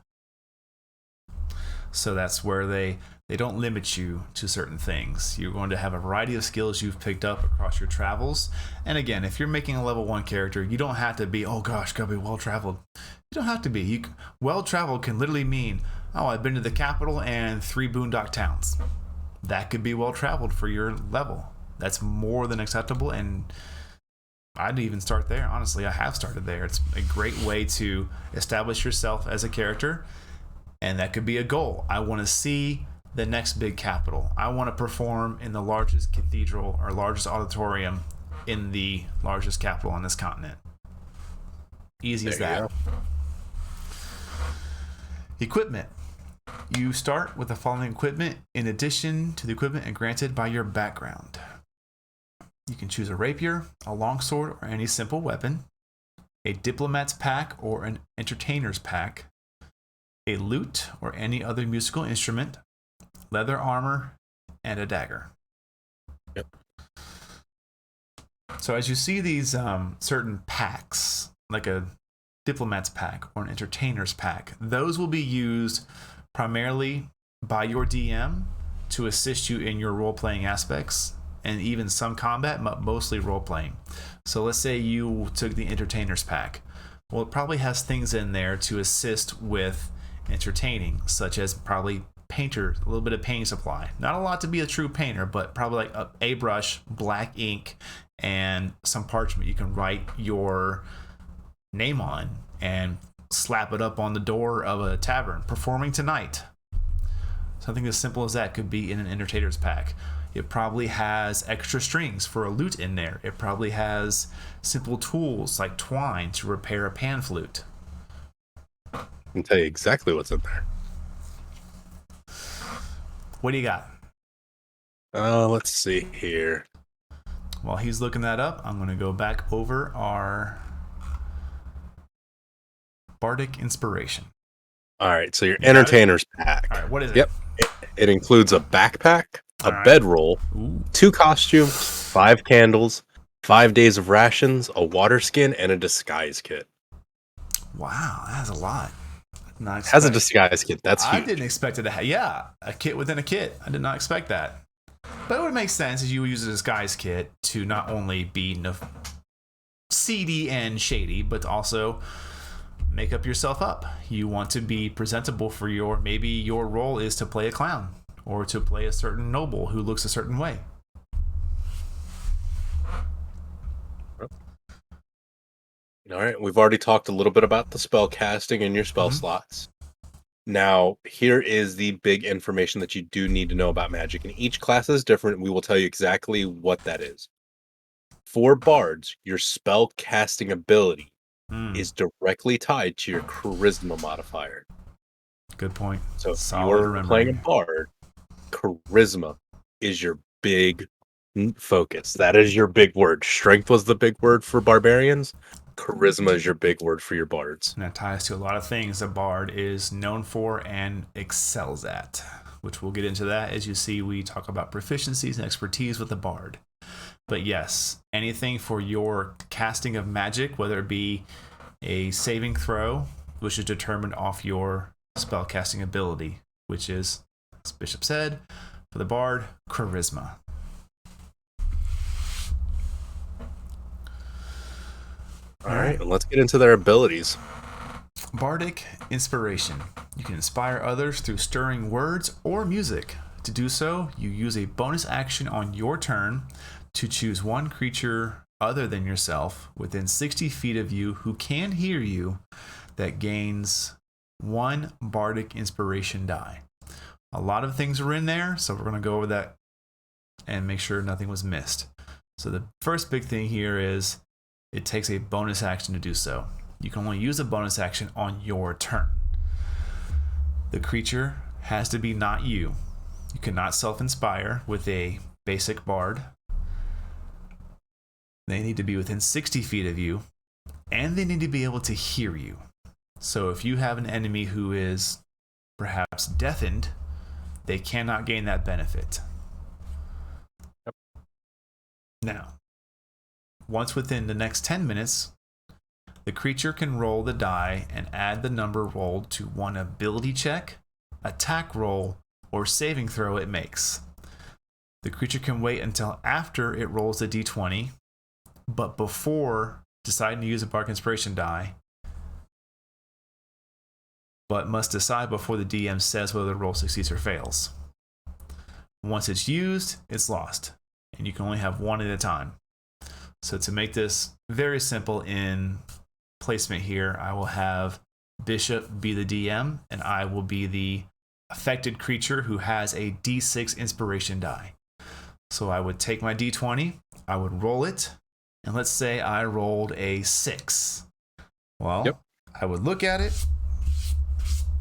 So that's where they don't limit you to certain things. You're going to have a variety of skills you've picked up across your travels. And again, if you're making a level 1 character, you don't have to be, oh gosh, gotta be well-traveled. You don't have to be. Well-traveled can literally mean, oh, I've been to the capital and 3 boondock towns. That could be well-traveled for your level. That's more than acceptable, and I'd even start there. Honestly, I have started there. It's a great way to establish yourself as a character, and that could be a goal. I want to see the next big capital. I want to perform in the largest cathedral or largest auditorium in the largest capital on this continent. Easy as that. Equipment. You start with the following equipment in addition to the equipment granted by your background. You can choose a rapier, a longsword, or any simple weapon, a diplomat's pack or an entertainer's pack, a lute or any other musical instrument, leather armor, and a dagger. Yep. So as you see these certain packs, like a diplomat's pack or an entertainer's pack, those will be used primarily by your DM to assist you in your role-playing aspects, and even some combat, but mostly role-playing. So let's say you took the entertainer's pack. Well, it probably has things in there to assist with entertaining, such as probably painter, a little bit of painting supply. Not a lot to be a true painter, but probably like a brush, black ink, and some parchment you can write your name on and slap it up on the door of a tavern. Performing tonight. Something as simple as that could be in an entertainer's pack. It probably has extra strings for a lute in there. It probably has simple tools like twine to repair a pan flute. I can tell you exactly what's in there. What do you got? Let's see here. While he's looking that up, I'm going to go back over our Bardic Inspiration. All right, so your entertainer's pack. All right, what is it? Yep. It includes a backpack, a right. bedroll, 2 costumes, 5 candles, 5 days of rations, a water skin, and a disguise kit. Wow, that's a lot. Has a disguise kit. That's huge. I didn't expect it to have, a kit within a kit. I did not expect that. But it would make sense as you would use a disguise kit to not only be seedy and shady, but also make up yourself up. You want to be presentable for maybe your role is to play a clown or to play a certain noble who looks a certain way. All right, we've already talked a little bit about the spell casting and your spell slots. Now, here is the big information that you do need to know about magic. And each class is different. We will tell you exactly what that is. For bards, your spell casting ability is directly tied to your charisma modifier. Good point. So if you're playing a bard, charisma is your big focus. That is your big word. Strength was the big word for barbarians. Charisma is your big word for your bards. And that ties to a lot of things a bard is known for and excels at, which we'll get into that. As you see, we talk about proficiencies and expertise with the bard. But yes, anything for your casting of magic, whether it be a saving throw, which is determined off your spell casting ability, which is, as Bishop said, for the bard, charisma. All right, let's get into their abilities. Bardic Inspiration. You can inspire others through stirring words or music. To do so, you use a bonus action on your turn to choose one creature other than yourself within 60 feet of you who can hear you that gains 1 Bardic Inspiration die. A lot of things are in there, so we're going to go over that and make sure nothing was missed. So the first big thing here is it takes a bonus action to do so. You can only use a bonus action on your turn. The creature has to be not you. You cannot self-inspire with a basic bard. They need to be within 60 feet of you, and they need to be able to hear you. So if you have an enemy who is perhaps deafened, they cannot gain that benefit. Yep. Now, once within the next 10 minutes, the creature can roll the die and add the number rolled to one ability check, attack roll, or saving throw it makes. The creature can wait until after it rolls the d20, but before deciding to use a Bardic Inspiration die, but must decide before the DM says whether the roll succeeds or fails. Once it's used, it's lost, and you can only have one at a time. So to make this very simple in placement here, I will have Bishop be the DM, and I will be the affected creature who has a D6 inspiration die. So I would take my D20, I would roll it, and let's say I rolled a 6. Well, I would look at it,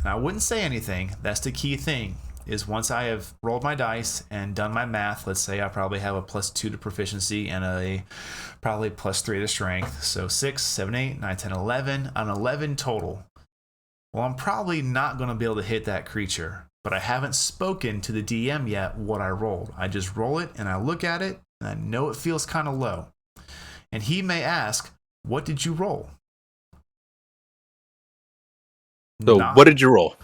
and I wouldn't say anything. That's the key thing, is once I have rolled my dice and done my math, let's say I probably have a +2 to proficiency and a probably +3 to strength. So 6, 7, 8, 9, 10, 11, an 11 total. Well, I'm probably not going to be able to hit that creature, but I haven't spoken to the DM yet what I rolled. I just roll it and I look at it and I know it feels kind of low. And he may ask, what did you roll? So what did you roll?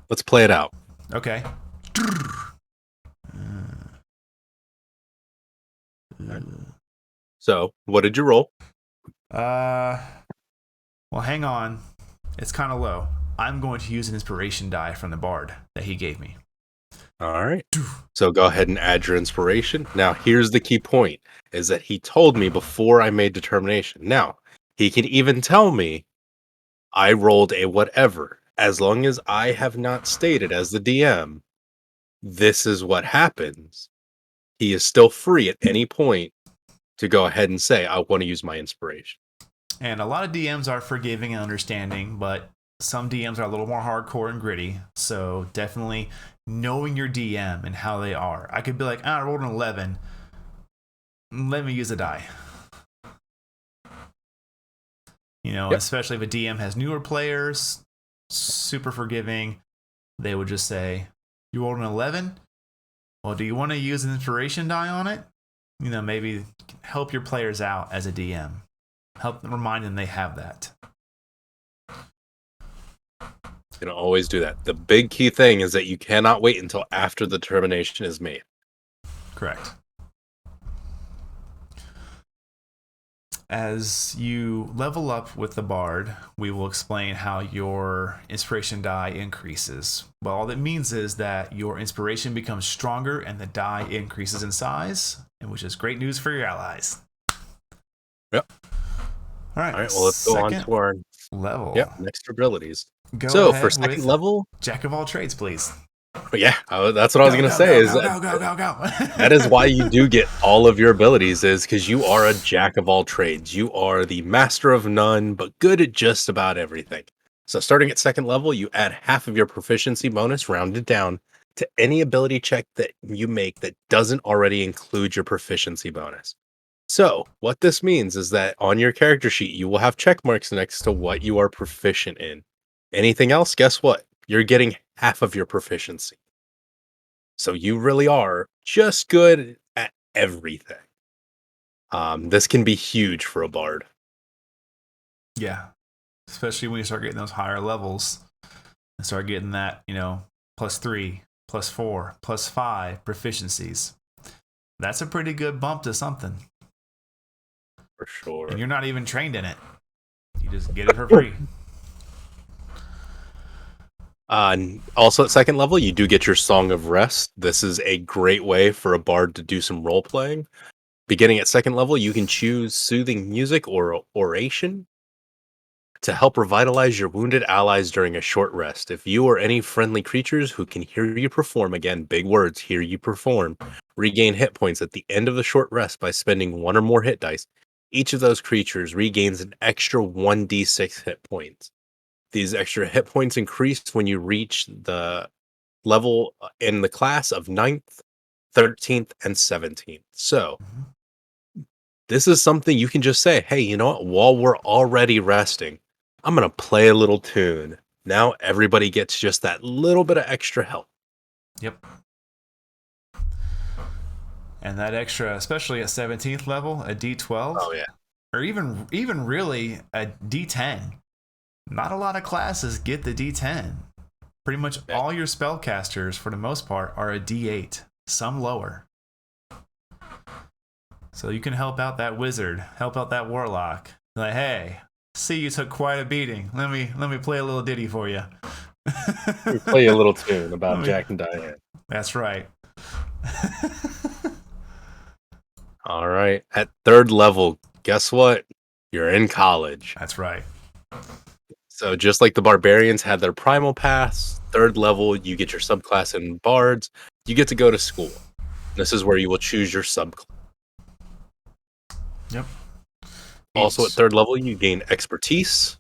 Let's play it out. Okay. So, what did you roll? Well, hang on. It's kind of low. I'm going to use an inspiration die from the bard that he gave me. All right. So go ahead and add your inspiration. Now, here's the key point, is that he told me before I made determination. Now, he can even tell me I rolled a whatever. As long as I have not stated as the DM, this is what happens. He is still free at any point to go ahead and say, I want to use my inspiration. And a lot of DMs are forgiving and understanding, but some DMs are a little more hardcore and gritty. So definitely knowing your DM and how they are. I could be like, I rolled an 11. Let me use a die. You know, Yep. especially if a DM has newer players, super forgiving. They would just say, you rolled an 11? Well, do you want to use an inspiration die on it? You know, maybe help your players out as a DM. Help them, remind them they have that. You can always do that. The big key thing is that you cannot wait until after the determination is made. Correct. As you level up with the bard, we will explain how your inspiration die increases. Well, all that means is that your inspiration becomes stronger and the die increases in size, and which is great news for your allies. Yep. All right. Well, let's go on to our level. next abilities. Go so ahead for second with level, Jack of all trades, please. That's what I was going to say. Go. That is why you do get all of your abilities, is because you are a jack of all trades. You are the master of none, but good at just about everything. So starting at second level, you add half of your proficiency bonus, rounded down, to any ability check that you make that doesn't already include your proficiency bonus. So what this means is that on your character sheet, you will have check marks next to what you are proficient in. Anything else, guess what? You're getting half of your proficiency. So you really are just good at everything. This can be huge for a bard. Yeah. Especially when you start getting those higher levels and start getting that, +3, +4, +5 proficiencies. That's a pretty good bump to something. For sure. And you're not even trained in it. You just get it for free. Also at second level, you do get your Song of Rest. This is a great way for a bard to do some role playing. Beginning at second level, you can choose soothing music or oration to help revitalize your wounded allies during a short rest. If you or any friendly creatures who can hear you perform, again, big words, hear you perform, regain hit points at the end of the short rest by spending one or more hit dice, each of those creatures regains an extra 1d6 hit points. These extra hit points increase when you reach the level in the class of 9th, 13th, and 17th. So, this is something you can just say, hey, you know what? While we're already resting, I'm going to play a little tune. Now everybody gets just that little bit of extra help. Yep. And that extra, especially at 17th level, a D12. Oh, yeah. Or even really a D10. Not a lot of classes get the D10. Pretty much all your spellcasters, for the most part, are a D8. Some lower. So you can help out that wizard, help out that warlock. Like, hey, see you took quite a beating. Let me play a little ditty for you. We play a little tune about Jack and Diane. That's right. All right. At third level, guess what? You're in college. That's right. So just like the barbarians had their primal paths, third level, you get your subclass in bards. You get to go to school. This is where you will choose your subclass. Yep. Also at third level, you gain expertise,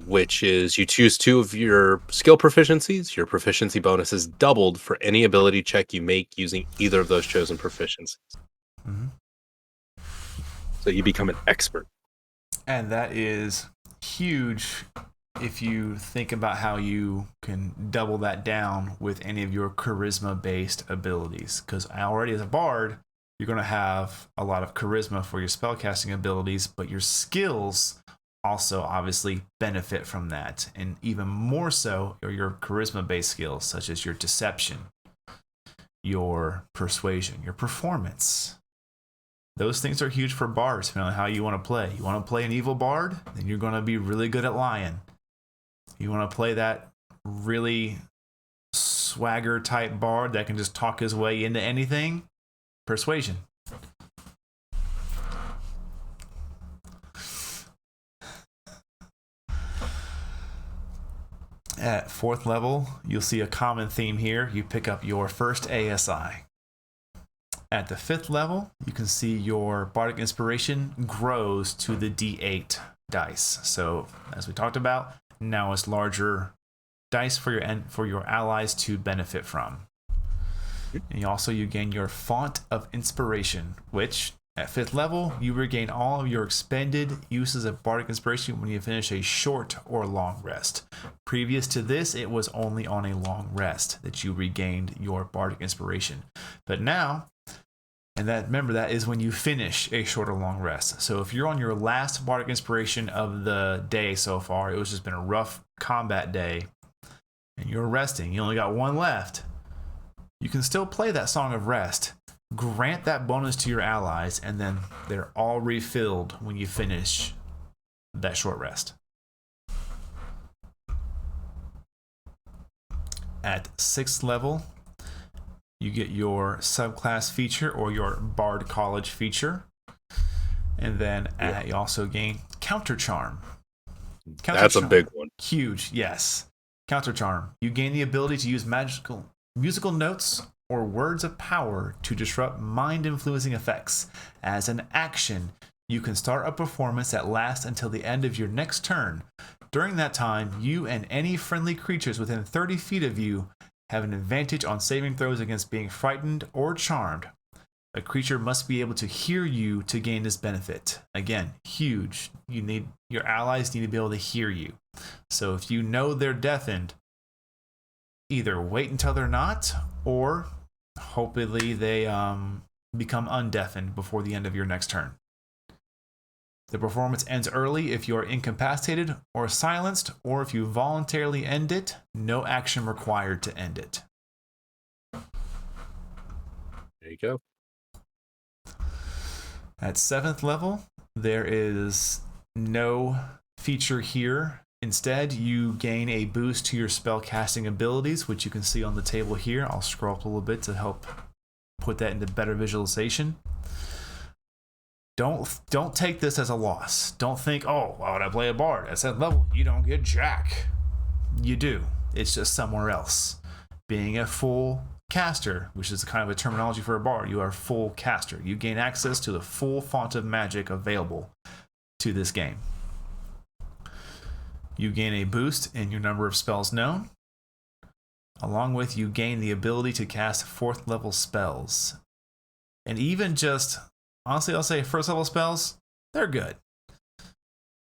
which is you choose 2 of your skill proficiencies. Your proficiency bonus is doubled for any ability check you make using either of those chosen proficiencies. Mm-hmm. So you become an expert. And that is huge if you think about how you can double that down with any of your charisma-based abilities. Because already as a bard, you're going to have a lot of charisma for your spellcasting abilities, but your skills also obviously benefit from that. And even more so are your charisma-based skills, such as your deception, your persuasion, your performance. Those things are huge for bards, depending on how you want to play. You want to play an evil bard, then you're going to be really good at lying. You want to play that really swagger type bard that can just talk his way into anything, persuasion. At 4th level, you'll see a common theme here. You pick up your first ASI. At the 5th level, you can see your Bardic Inspiration grows to the D8 dice. So, as we talked about, now it's larger dice for your allies to benefit from. And you gain your Font of Inspiration, which at 5th level, you regain all of your expended uses of Bardic Inspiration when you finish a short or long rest. Previous to this, it was only on a long rest that you regained your Bardic Inspiration. But now, remember that is when you finish a short or long rest. So if you're on your last Bardic Inspiration of the day so far, it was just been a rough combat day, and you're resting, you only got one left, you can still play that Song of Rest. Grant that bonus to your allies, and then they're all refilled when you finish that short rest. At 6th level, you get your subclass feature or your Bard College feature. And then you also gain Counter Charm. That's a big one. Huge, yes. Counter Charm. You gain the ability to use musical notes or words of power to disrupt mind-influencing effects. As an action, you can start a performance that lasts until the end of your next turn. During that time, you and any friendly creatures within 30 feet of you have an advantage on saving throws against being frightened or charmed. A creature must be able to hear you to gain this benefit. Again, huge. Your allies need to be able to hear you. So if you know they're deafened, either wait until they're not, or hopefully they become undeafened before the end of your next turn. The performance ends early if you are incapacitated or silenced, or if you voluntarily end it, no action required to end it. There you go. At 7th level, there is no feature here. Instead, you gain a boost to your spell casting abilities, which you can see on the table here. I'll scroll up a little bit to help put that into better visualization. Don't take this as a loss. Don't think, oh, why would I play a bard? At 7th level, you don't get jack. You do. It's just somewhere else. Being a full caster, which is kind of a terminology for a bard, you are a full caster. You gain access to the full font of magic available to this game. You gain a boost in your number of spells known. Along with, you gain the ability to cast 4th level spells. And even just, honestly, I'll say 1st level spells, they're good.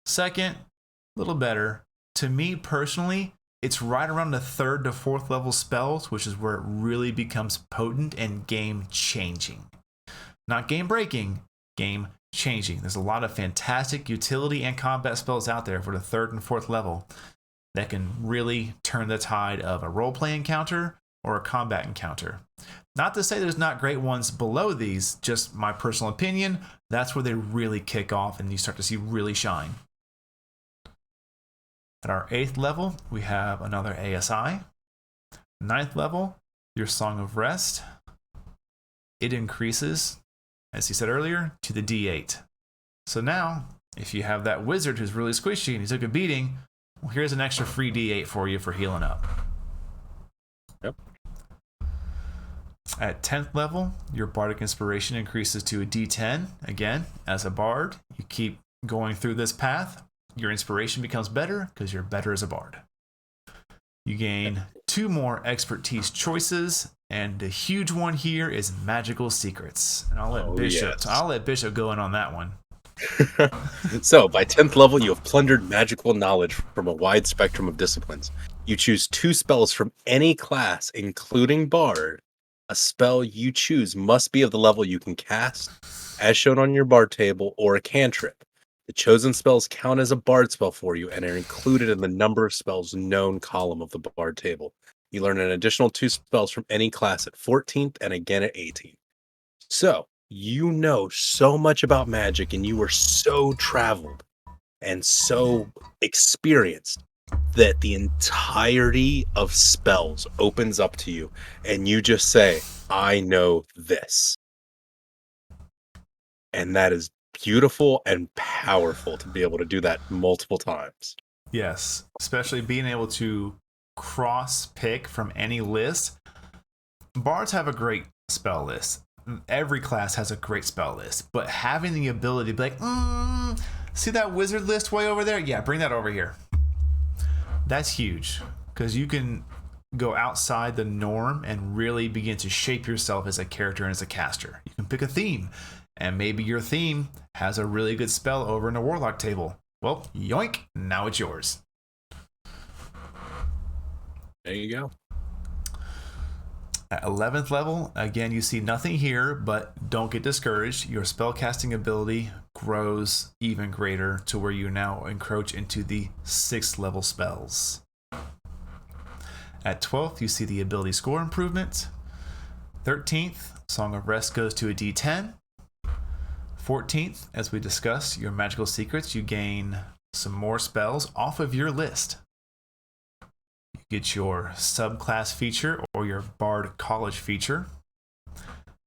2nd, a little better. To me personally, it's right around the 3rd to 4th level spells, which is where it really becomes potent and game changing. Not game breaking, game changing. There's a lot of fantastic utility and combat spells out there for the 3rd and 4th level that can really turn the tide of a role-play encounter or a combat encounter. Not to say there's not great ones below these, just my personal opinion, that's where they really kick off and you start to see really shine. At our 8th level, we have another ASI. 9th level, your Song of Rest. It increases, as he said earlier, to the D8. So now, if you have that wizard who's really squishy and he took a beating, well, here's an extra free D8 for you for healing up. Yep. At 10th level, your Bardic Inspiration increases to a D10. Again, as a bard, you keep going through this path. Your inspiration becomes better because you're better as a bard. You gain 2 more expertise choices, and the huge one here is magical secrets. And I'll let Bishop go in on that one. So, by 10th level, you have plundered magical knowledge from a wide spectrum of disciplines. You choose 2 spells from any class, including Bard. A spell you choose must be of the level you can cast, as shown on your Bard table, or a cantrip. The chosen spells count as a Bard spell for you and are included in the number of spells known column of the Bard table. You learn an additional 2 spells from any class at 14th and again at 18th. So, you know so much about magic and you are so traveled and so experienced that the entirety of spells opens up to you and you just say, I know this. And that is beautiful and powerful to be able to do that multiple times. Yes, especially being able to cross pick from any list. Bards have a great spell list. Every class has a great spell list, but having the ability to be like, see that wizard list way over there? Yeah, bring that over here. That's huge because you can go outside the norm and really begin to shape yourself as a character and as a caster. You can pick a theme, and maybe your theme has a really good spell over in a warlock table. Well, yoink, now it's yours. There you go. At 11th level, again, you see nothing here, but don't get discouraged. Your spellcasting ability grows even greater to where you now encroach into the 6th level spells. At 12th, you see the ability score improvement. 13th, Song of Rest goes to a D10. 14th, as we discussed, your magical secrets, you gain some more spells off of your list. You get your subclass feature or your Bard College feature.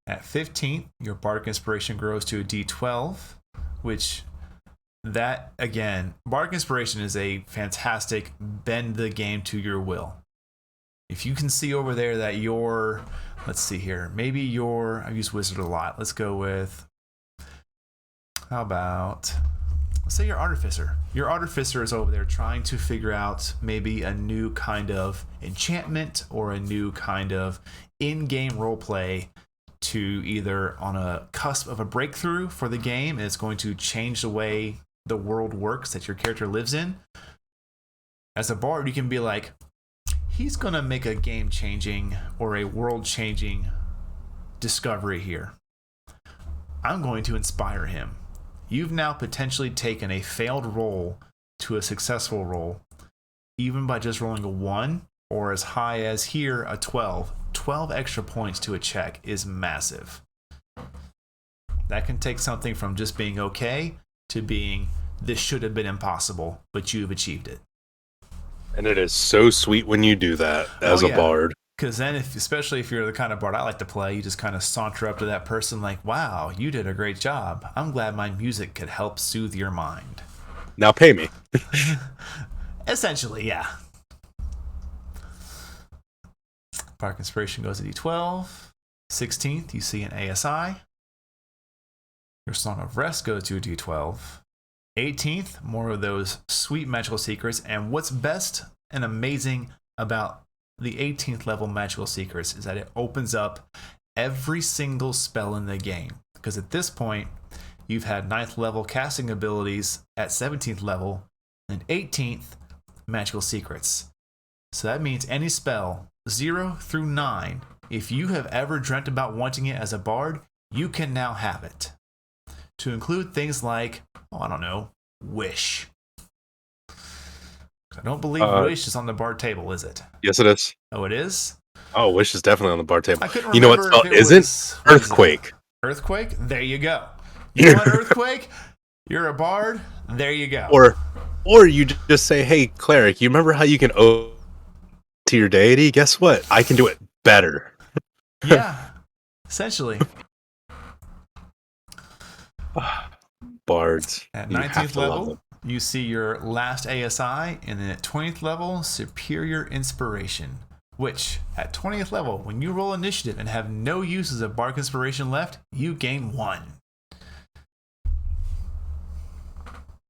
At 15th, your Bardic Inspiration grows to a D12, which that, again, Bardic Inspiration is a fantastic bend the game to your will. If you can see over there that your, let's see here, maybe your, I use Wizard a lot. Let's go with, how about, let's say your Artificer. Your Artificer is over there trying to figure out maybe a new kind of enchantment or a new kind of in-game roleplay to either on a cusp of a breakthrough for the game, and it's going to change the way the world works that your character lives in. As a bard, you can be like, he's going to make a game-changing or a world-changing discovery here. I'm going to inspire him. You've now potentially taken a failed roll to a successful roll, even by just rolling a 1 or as high as here, a 12. 12 extra points to a check is massive. That can take something from just being okay to being, this should have been impossible, but you've achieved it. And it is so sweet when you do that as a bard. Because then, especially if you're the kind of bard I like to play, you just kind of saunter up to that person like, wow, you did a great job. I'm glad my music could help soothe your mind. Now pay me. Essentially, yeah. Bardic Inspiration goes to D12. 16th, you see an ASI. Your Song of Rest goes to a D12. 18th, more of those sweet magical secrets. And what's best and amazing about the 18th level magical secrets is that it opens up every single spell in the game. Because at this point, you've had 9th level casting abilities at 17th level and 18th magical secrets. So that means any spell 0 through 9, if you have ever dreamt about wanting it as a bard, you can now have it. To include things like, I don't know, Wish. I don't believe Wish is on the bard table, is it? Yes, it is. Oh, it is? Oh, Wish is definitely on the bard table. I couldn't you know what remember spell if it isn't? Earthquake. Earthquake? There you go. You want Earthquake? You're a bard? There you go. Or you just say, hey, Cleric, you remember how you can owe to your deity? Guess what? I can do it better. Yeah, essentially. Bards. At 19th level, you see your last ASI, and then at 20th level, Superior Inspiration, which at 20th level, when you roll initiative and have no uses of Bardic Inspiration left, you gain 1.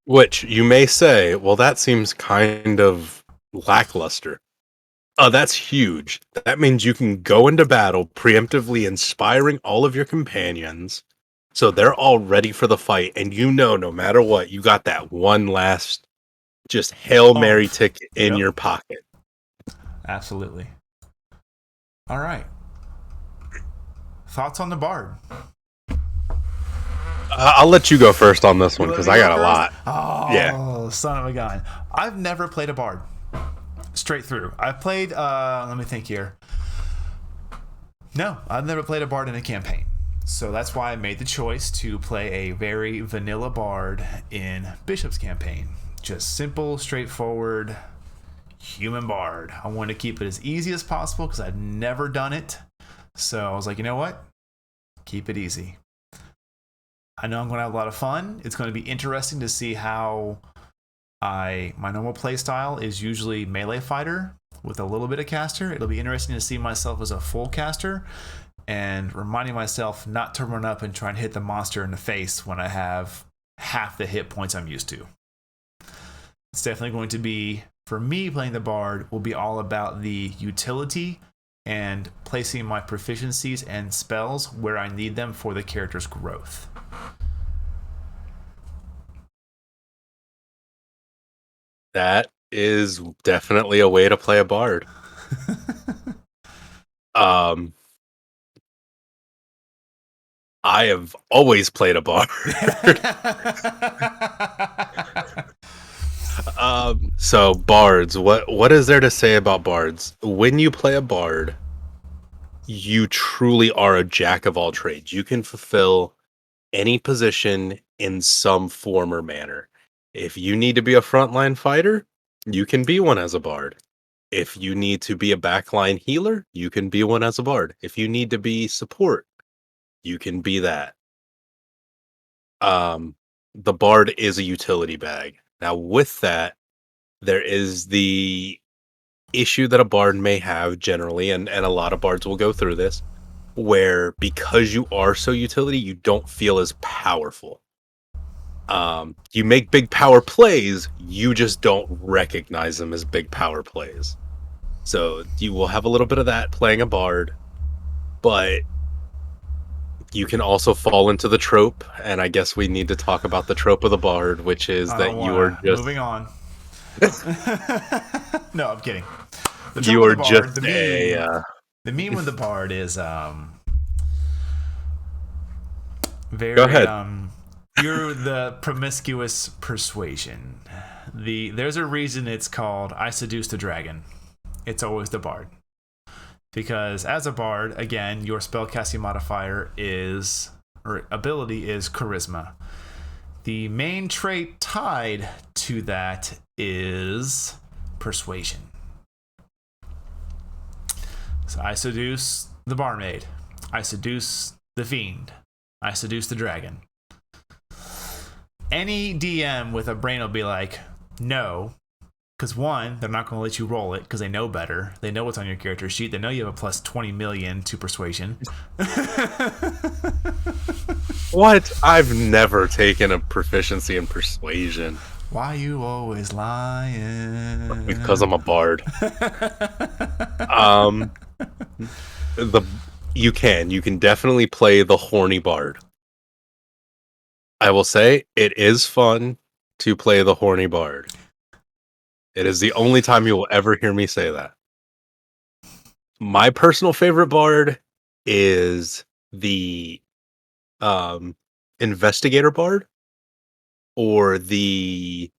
Which you may say, well, that seems kind of lackluster. Oh, that's huge. That means you can go into battle preemptively inspiring all of your companions, so they're all ready for the fight, and you know no matter what, you got that one last just Hail Mary ticket in your pocket. Absolutely. All right. Thoughts on the bard? I'll let you go first on this one, because I got a lot. Oh, yeah. Son of a gun. I've never played a bard. Straight through. I've played, let me think here. No, I've never played a bard in a campaign. So that's why I made the choice to play a very vanilla bard in Bishop's campaign. Just simple, straightforward, human bard. I wanted to keep it as easy as possible because I'd never done it. So I was like, you know what? Keep it easy. I know I'm going to have a lot of fun. It's going to be interesting to see how my normal playstyle is usually melee fighter with a little bit of caster. It'll be interesting to see myself as a full caster and reminding myself not to run up and try and hit the monster in the face when I have half the hit points I'm used to. It's definitely going to be, for me, playing the bard will be all about the utility and placing my proficiencies and spells where I need them for the character's growth. That is definitely a way to play a bard. I have always played a bard. So bards, what is there to say about bards? When you play a bard, you truly are a jack of all trades. You can fulfill any position in some form or manner. If you need to be a frontline fighter, you can be one as a bard. If you need to be a backline healer, you can be one as a bard. If you need to be support, you can be that. The bard is a utility bag. Now, with that, there is the issue that a bard may have generally, and a lot of bards will go through this, where because you are so utility, you don't feel as powerful. You make big power plays, you just don't recognize them as big power plays. So you will have a little bit of that playing a bard, but you can also fall into the trope, and I guess we need to talk about the trope of the bard, which is that you are just moving on. No, I'm kidding. You are just the meme with the bard is very Go ahead. You're the promiscuous persuasion. There's a reason it's called I Seduce the Dragon. It's always the bard. Because as a bard, again, your spellcasting modifier ability is charisma. The main trait tied to that is persuasion. So I seduce the barmaid. I seduce the fiend. I seduce the dragon. Any DM with a brain will be like, no. Because one, they're not going to let you roll it because they know better. They know what's on your character sheet. They know you have a plus 20 million to persuasion. What? I've never taken a proficiency in persuasion. Why you always lying? Because I'm a bard. You can definitely play the horny bard. I will say it is fun to play the horny bard. It is the only time you will ever hear me say that. My personal favorite bard is the investigator bard, or the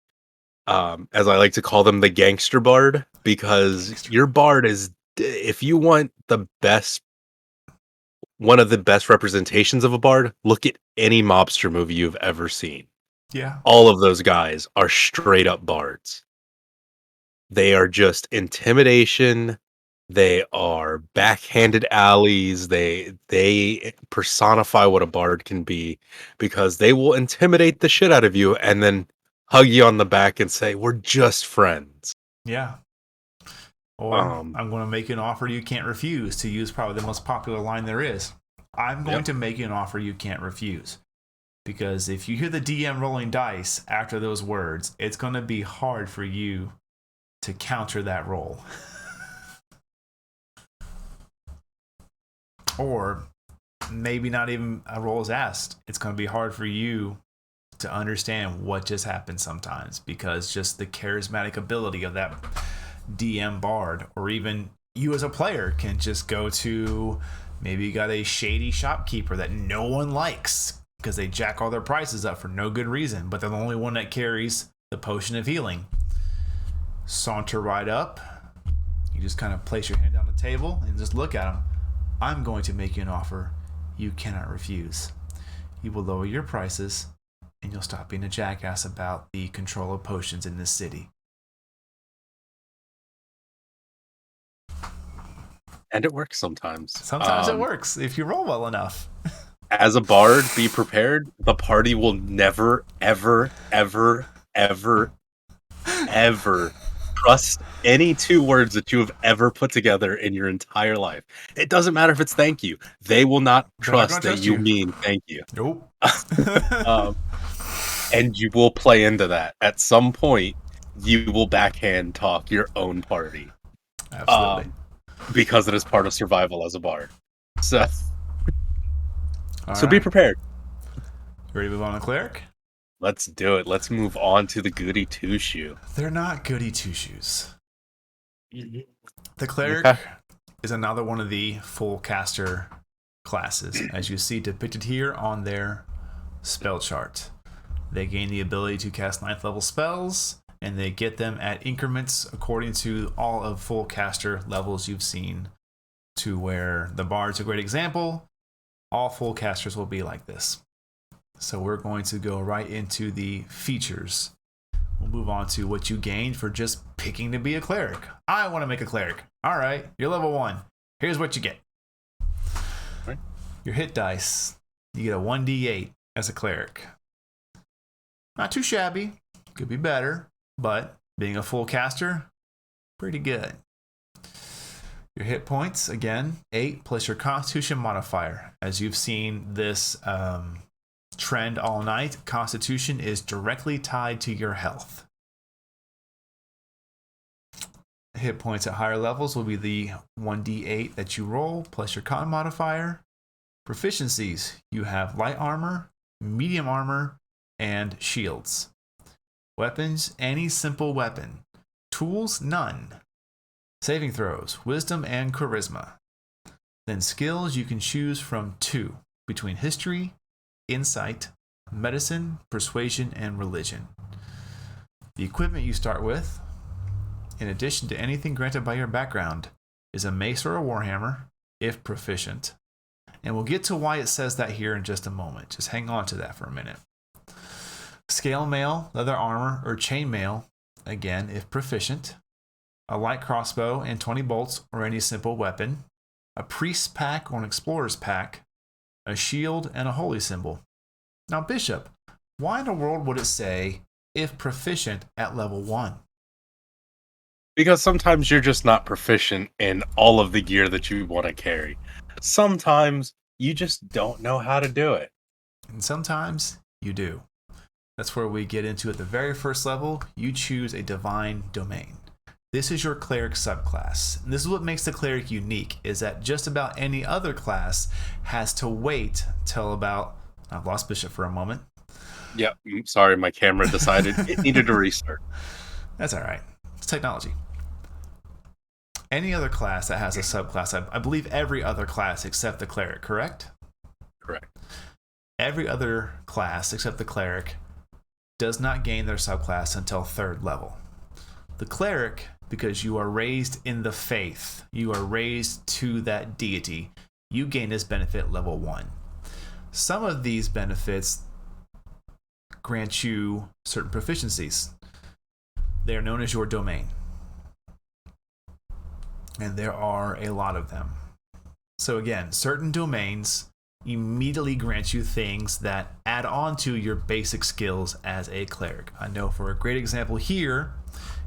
as I like to call them, the gangster bard, because your bard is, if you want one of the best representations of a bard, look at any mobster movie you've ever seen. Yeah. All of those guys are straight up bards. They are just intimidation. They are backhanded alleys. They personify what a bard can be, because they will intimidate the shit out of you and then hug you on the back and say, "We're just friends." Yeah. Or I'm going to make you an offer you can't refuse, to use probably the most popular line there is. I'm going to make you an offer you can't refuse. Because if you hear the DM rolling dice after those words, it's going to be hard for you to counter that roll. Or maybe not even a roll is asked. It's going to be hard for you to understand what just happened sometimes, because just the charismatic ability of that DM bard, or even you as a player, can just go to, maybe you got a shady shopkeeper that no one likes because they jack all their prices up for no good reason, but they're the only one that carries the potion of healing. Saunter right up. You just kind of place your hand on the table and just look at them. I'm going to make you an offer you cannot refuse. You will lower your prices, and you'll stop being a jackass about the control of potions in this city. And it works sometimes. Sometimes it works if you roll well enough. As a bard, be prepared. The party will never, ever, ever, ever, ever trust any two words that you have ever put together in your entire life. It doesn't matter if it's thank you. They will not trust that you mean thank you. Nope. And you will play into that. At some point, you will backhand talk your own party. Absolutely. Because it is part of survival as a bard. So right. Be prepared. Ready to move on to Cleric? Let's do it. Let's move on to the goody two-shoe. They're not goody two-shoes. The Cleric is another one of the full caster classes, as you see depicted here on their spell chart. They gain the ability to cast 9th level spells, and they get them at increments according to all of full caster levels you've seen, to where the Bard's a great example. All full casters will be like this. So we're going to go right into the features. We'll move on to what you gain for just picking to be a cleric. I want to make a cleric. All right, you're level 1. Here's what you get. Right. Your hit dice. You get a 1d8 as a cleric. Not too shabby. Could be better, but being a full caster, pretty good. Your hit points, again, 8 plus your Constitution modifier. As you've seen this trend all night, Constitution is directly tied to your health. Hit points at higher levels will be the 1d8 that you roll plus your Con modifier. Proficiencies, you have light armor, medium armor, and shields. Weapons, any simple weapon. Tools, none. Saving throws, wisdom and charisma. Then skills, you can choose from 2 between history, insight, medicine, persuasion, and religion. The equipment you start with, in addition to anything granted by your background, is a mace or a warhammer, if proficient. And we'll get to why it says that here in just a moment. Just hang on to that for a minute. Scale mail, leather armor, or chain mail, again, if proficient. A light crossbow and 20 bolts or any simple weapon. A priest's pack or an explorer's pack. A shield and a holy symbol. Now, Bishop, why in the world would it say, if proficient at level 1? Because sometimes you're just not proficient in all of the gear that you want to carry. Sometimes you just don't know how to do it. And sometimes you do. That's where we get into at the very first level, you choose a divine domain. This is your cleric subclass. And this is what makes the cleric unique, is that just about any other class has to wait till about... I've lost Bishop for a moment. Yep, sorry, my camera decided it needed to restart. That's all right. It's technology. Any other class that has a subclass, I believe every other class except the cleric, correct? Correct. Every other class except the cleric does not gain their subclass until 3rd level. The cleric, because you are raised in the faith, you are raised to that deity, you gain this benefit level 1. Some of these benefits grant you certain proficiencies. They are known as your domain. And there are a lot of them. So again, certain domains immediately grant you things that add on to your basic skills as a cleric. I know for a great example here,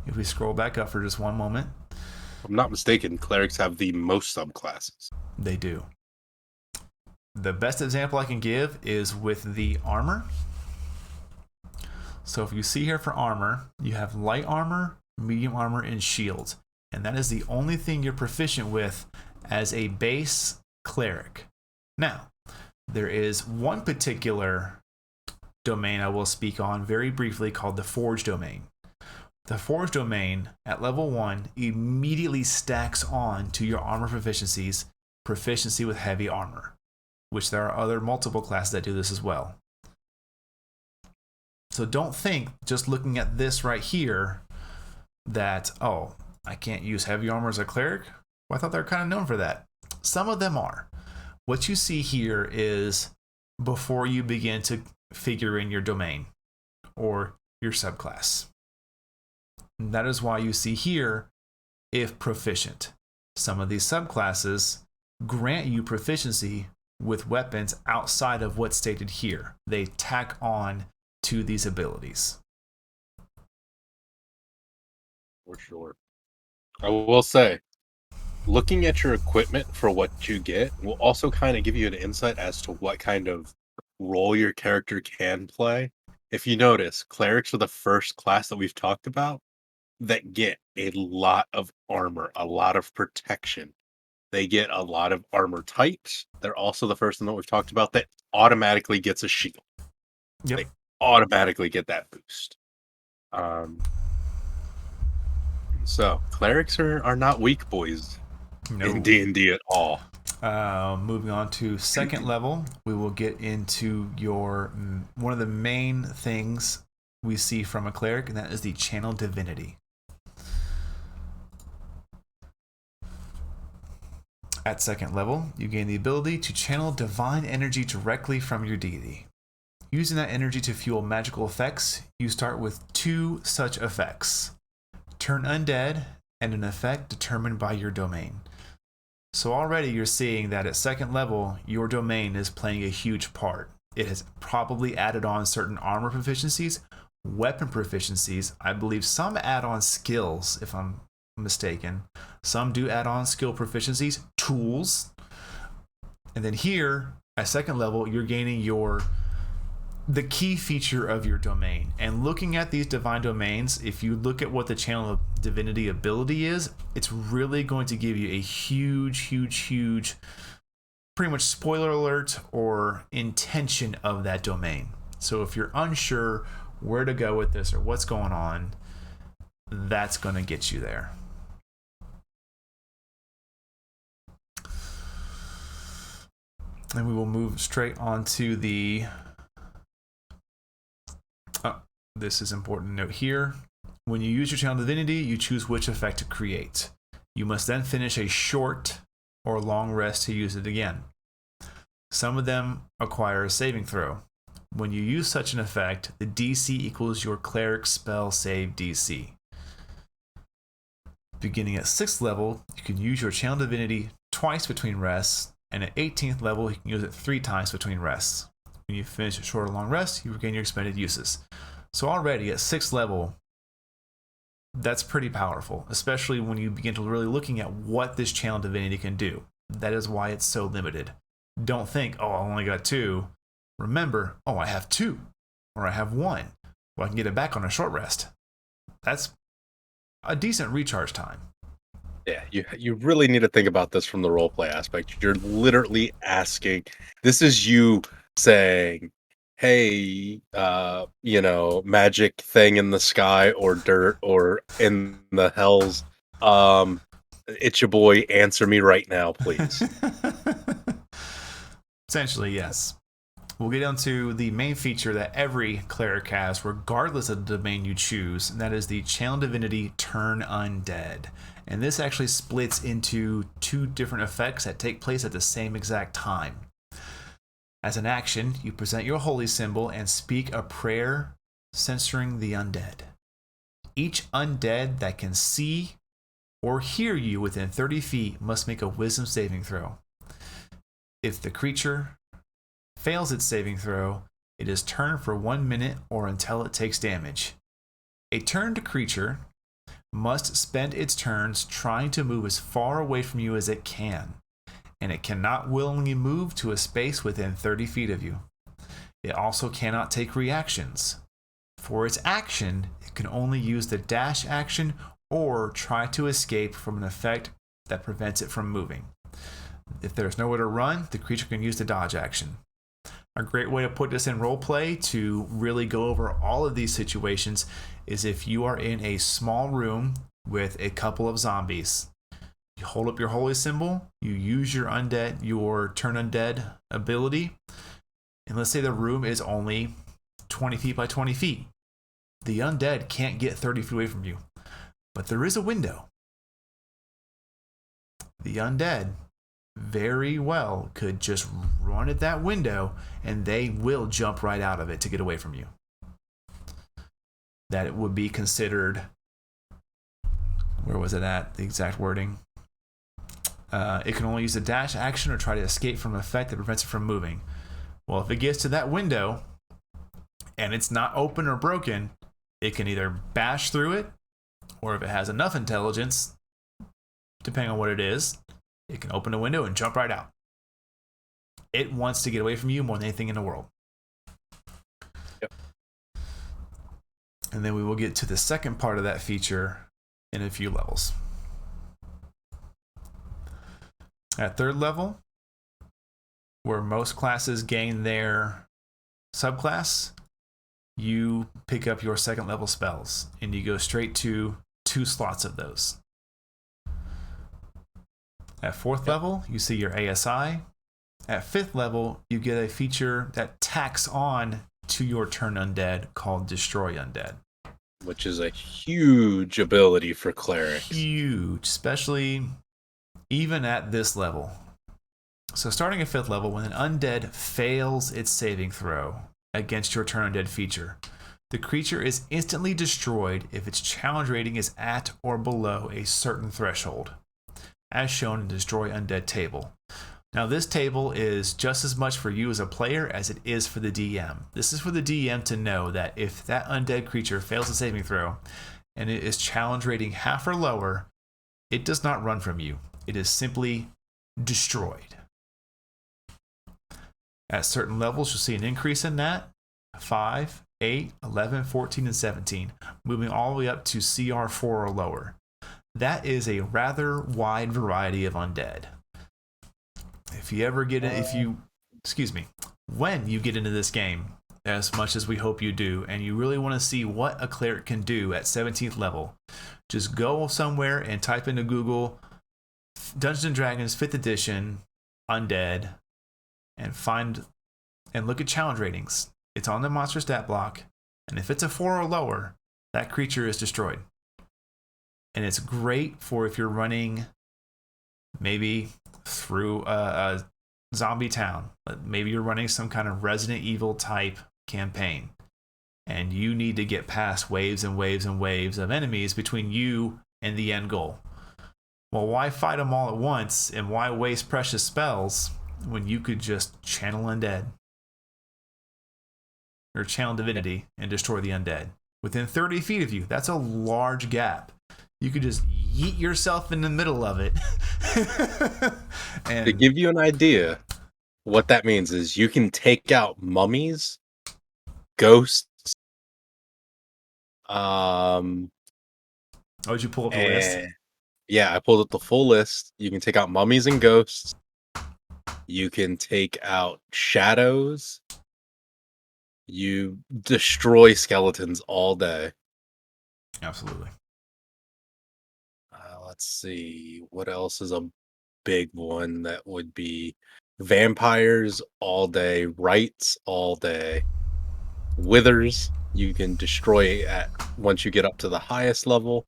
if we scroll back up for just one moment. If I'm not mistaken, clerics have the most subclasses. They do. The best example I can give is with the armor. So if you see here for armor, you have light armor, medium armor, and shield. And that is the only thing you're proficient with as a base cleric. Now, there is one particular domain I will speak on very briefly called the Forge domain. The Forge domain at level 1 immediately stacks on to your armor proficiencies, proficiency with heavy armor, which there are other multiple classes that do this as well. So don't think just looking at this right here that, oh, I can't use heavy armor as a cleric. Well, I thought they were kind of known for that. Some of them are. what you see here is before you begin to figure in your domain or your subclass. And that is why you see here, if proficient. Some of these subclasses grant you proficiency with weapons outside of what's stated here. They tack on to these abilities. For sure. I will say, looking at your equipment for what you get will also kind of give you an insight as to what kind of role your character can play. If you notice, clerics are the first class that we've talked about that get a lot of armor, a lot of protection. They get a lot of armor types. They're also the first one that we've talked about that automatically gets a shield. Yep. They automatically get that boost. So clerics are not weak boys in D&D at all. Moving on to second level, we will get into your one of the main things we see from a cleric, and that is the channel divinity. At second level, you gain the ability to channel divine energy directly from your deity. Using that energy to fuel magical effects, you start with 2 such effects. Turn undead and an effect determined by your domain. So already you're seeing that at second level, your domain is playing a huge part. It has probably added on certain armor proficiencies, weapon proficiencies. I believe some add on skills, if I'm mistaken. Some do add on skill proficiencies, tools. And then here, at second level, you're gaining the key feature of your domain. And looking at these divine domains, if you look at what the channel of divinity ability is, it's really going to give you a huge, pretty much spoiler alert or intention of that domain. So if you're unsure where to go with this or what's going on, that's going to get you there. And we will move straight on to the this is important to note here. When you use your channel divinity, you choose which effect to create. You must then finish a short or long rest to use it again. Some of them require a saving throw. When you use such an effect, the DC equals your cleric spell save DC. Beginning at 6th level, you can use your channel divinity twice between rests, and at 18th level, you can use it 3 times between rests. When you finish a short or long rest, you regain your expended uses. So already at 6th level, that's pretty powerful, especially when you begin to really looking at what this channel divinity can do. That is why it's so limited. Don't think, oh, I only got 2. Remember, oh, I have 2, or I have 1. Well, I can get it back on a short rest. That's a decent recharge time. Yeah, you really need to think about this from the roleplay aspect. You're literally asking, this is you saying, hey, magic thing in the sky or dirt or in the hells, it's your boy, answer me right now, please. Essentially, yes. We'll get into the main feature that every cleric has, regardless of the domain you choose, and that is the channel divinity Turn Undead. And this actually splits into 2 different effects that take place at the same exact time. As an action, you present your holy symbol and speak a prayer censoring the undead. Each undead that can see or hear you within 30 feet must make a wisdom saving throw. If the creature fails its saving throw, it is turned for 1 minute or until it takes damage. A turned creature must spend its turns trying to move as far away from you as it can, and it cannot willingly move to a space within 30 feet of you. It also cannot take reactions. For its action, it can only use the dash action or try to escape from an effect that prevents it from moving. If there's nowhere to run, the creature can use the dodge action. A great way to put this in roleplay to really go over all of these situations is if you are in a small room with a couple of zombies. You hold up your holy symbol, you use your turn undead ability, and let's say the room is only 20 feet by 20 feet. The undead can't get 30 feet away from you, but there is a window. The undead very well could just run at that window and they will jump right out of it to get away from you. That it would be considered, where was it at? The exact wording. It can only use a dash action or try to escape from an effect that prevents it from moving. Well, if it gets to that window and it's not open or broken, it can either bash through it, or if it has enough intelligence, depending on what it is, it can open a window and jump right out. It wants to get away from you more than anything in the world. Yep. And then we will get to the second part of that feature in a few levels. At third level, where most classes gain their subclass, you pick up your second level spells and you go straight to 2 slots of those. At fourth level, you see your ASI. At fifth level, you get a feature that tacks on to your turn undead called Destroy Undead. Which is a huge ability for clerics. Huge, especially even at this level. So starting at fifth level, when an undead fails its saving throw against your turn undead feature, the creature is instantly destroyed if its challenge rating is at or below a certain threshold, as shown in the Destroy Undead table. Now this table is just as much for you as a player as it is for the DM. This is for the DM to know that if that undead creature fails a saving throw and it is challenge rating half or lower, it does not run from you. It is simply destroyed. At certain levels, you'll see an increase in that. 5, 8, 11, 14, and 17, moving all the way up to CR4 or lower. That is a rather wide variety of undead. If you ever get in, when you get into this game, as much as we hope you do, and you really want to see what a cleric can do at 17th level, just go somewhere and type into Google Dungeons & Dragons 5th edition undead and find and look at challenge ratings. It's on the monster stat block, and if it's a 4 or lower, that creature is destroyed. And it's great for if you're running maybe through a zombie town. Maybe you're running some kind of Resident Evil type campaign, and you need to get past waves and waves and waves of enemies between you and the end goal. Well, why fight them all at once, and why waste precious spells when you could just channel undead? Or channel divinity and destroy the undead within 30 feet of you. That's a large gap. You could just yeet yourself in the middle of it. And to give you an idea, what that means is you can take out mummies, ghosts. Oh, did you pull up the list? Yeah, I pulled up the full list. You can take out mummies and ghosts. You can take out shadows. You destroy skeletons all day. Absolutely. Let's see. What else is a big one that would be vampires all day, rights all day, withers. You can destroy at once you get up to the highest level.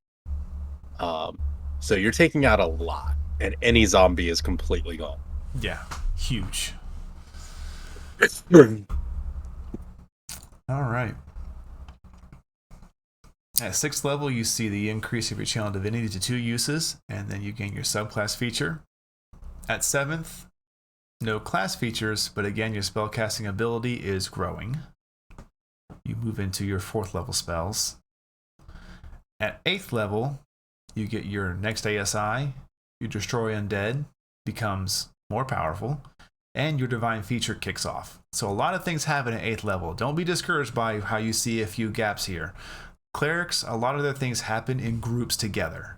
So you're taking out a lot, and any zombie is completely gone. Yeah, huge. All right. At 6th level, you see the increase of your channel divinity to 2 uses, and then you gain your subclass feature. At 7th, no class features, but again, your spellcasting ability is growing. You move into your 4th level spells. At 8th level, you get your next ASI, your Destroy Undead becomes more powerful, and your Divine feature kicks off. So a lot of things happen at 8th level. Don't be discouraged by how you see a few gaps here. Clerics, a lot of their things happen in groups together.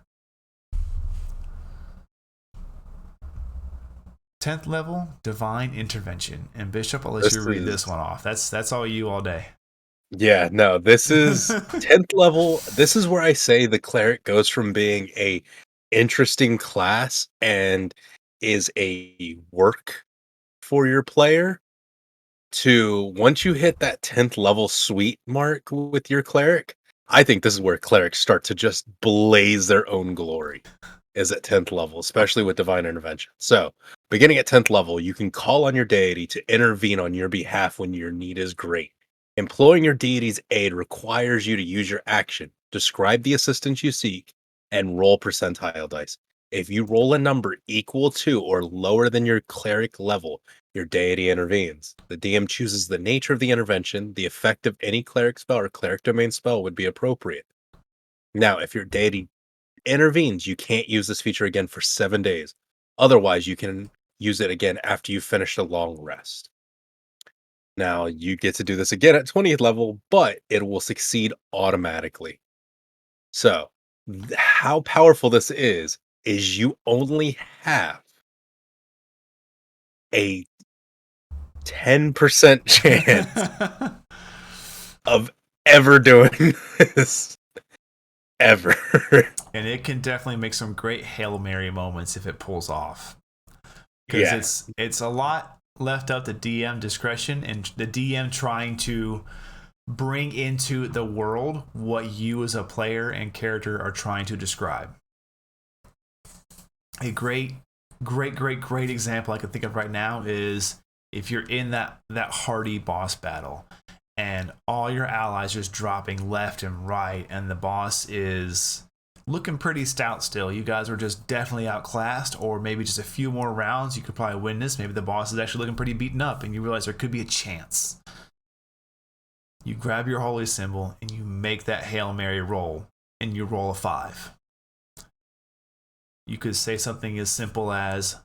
10th level, Divine Intervention. And Bishop, I'll let you read this one off. That's all you all day. Yeah, no, this is 10th level. This is where I say the cleric goes from being a interesting class and is a work for your player to once you hit that 10th level suite mark with your cleric. I think this is where clerics start to just blaze their own glory, is at 10th level, especially with Divine Intervention. So Beginning at 10th level, you can call on your deity to intervene on your behalf when your need is great. Employing your deity's aid requires you to use your action, describe the assistance you seek, and roll percentile dice. If you roll a number equal to or lower than your cleric level, your deity intervenes. The DM chooses the nature of the intervention. The effect of any cleric spell or cleric domain spell would be appropriate. Now, if your deity intervenes, you can't use this feature again for 7 days. Otherwise, you can use it again after you finish a long rest. Now, you get to do this again at 20th level, but it will succeed automatically. So, how powerful this is you only have a 10% chance of ever doing this. Ever. And it can definitely make some great Hail Mary moments if it pulls off. Because it's a lot left up to DM discretion and the DM trying to bring into the world what you as a player and character are trying to describe. A great example I can think of right now is if you're in that hardy boss battle and all your allies just dropping left and right and the boss is looking pretty stout still. You guys were just definitely outclassed, or maybe just a few more rounds you could probably win this. Maybe the boss is actually looking pretty beaten up and you realize there could be a chance. You grab your holy symbol and you make that Hail Mary roll and you roll a 5. You could say something as simple as,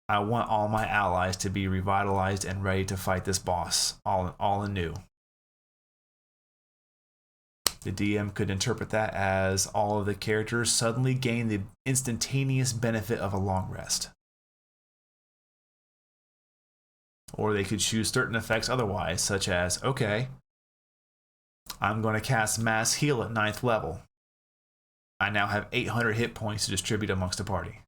I want all my allies to be revitalized and ready to fight this boss all anew. The DM could interpret that as all of the characters suddenly gain the instantaneous benefit of a long rest. Or they could choose certain effects otherwise, such as, okay, I'm going to cast Mass Heal at 9th level. I now have 800 hit points to distribute amongst the party.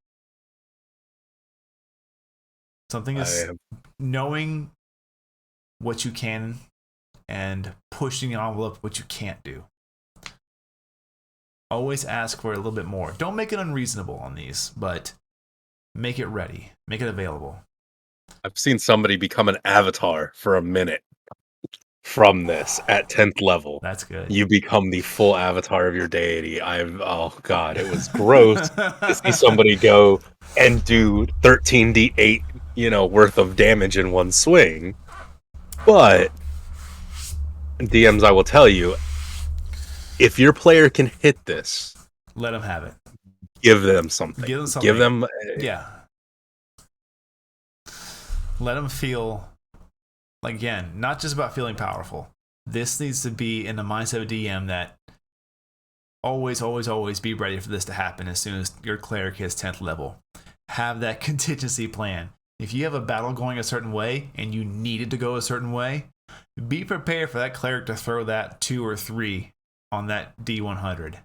Something is knowing what you can and pushing the envelope what you can't do. Always ask for a little bit more. Don't make it unreasonable on these, but make it ready. Make it available. I've seen somebody become an avatar for a minute from this at 10th level. That's good. You become the full avatar of your deity. Oh god, it was gross to see somebody go and do 13d8, worth of damage in one swing. But DMs, I will tell you, if your player can hit this, let them have it. Give them something. Give them yeah. Let them feel, like, again, not just about feeling powerful. This needs to be in the mindset of DM that always be ready for this to happen as soon as your cleric hits 10th level. Have that contingency plan. If you have a battle going a certain way and you need it to go a certain way, be prepared for that cleric to throw that 2 or 3 on that D100.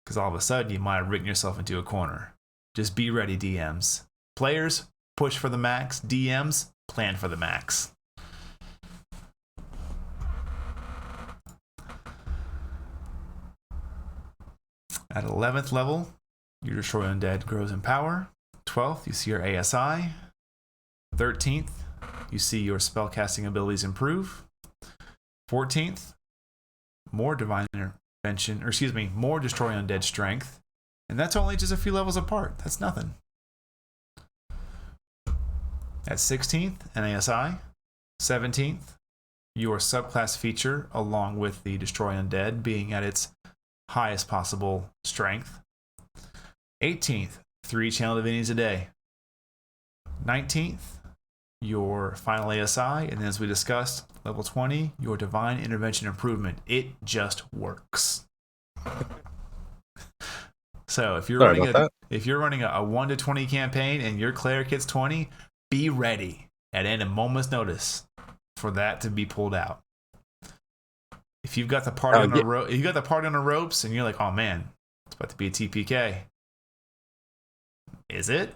Because all of a sudden you might have written yourself into a corner. Just be ready, DMs. Players, push for the max. DMs, plan for the max. At 11th level, your Destroy Undead grows in power. 12th, you see your ASI. 13th, you see your spellcasting abilities improve. 14th, more Divine Intervention, more Destroy Undead strength. And that's only just a few levels apart. That's nothing. At 16th, an ASI. 17th, your subclass feature, along with the Destroy Undead being at its highest possible strength. 18th, 3 channel divinities a day. 19th, your final ASI, and then as we discussed, level 20, your Divine Intervention improvement. It just works. So if you're running a 1 to 20 campaign and your cleric hits 20, be ready at a moment's notice for that to be pulled out. If you've got the party on the ropes and you're like, oh man, it's about to be a TPK. Is it?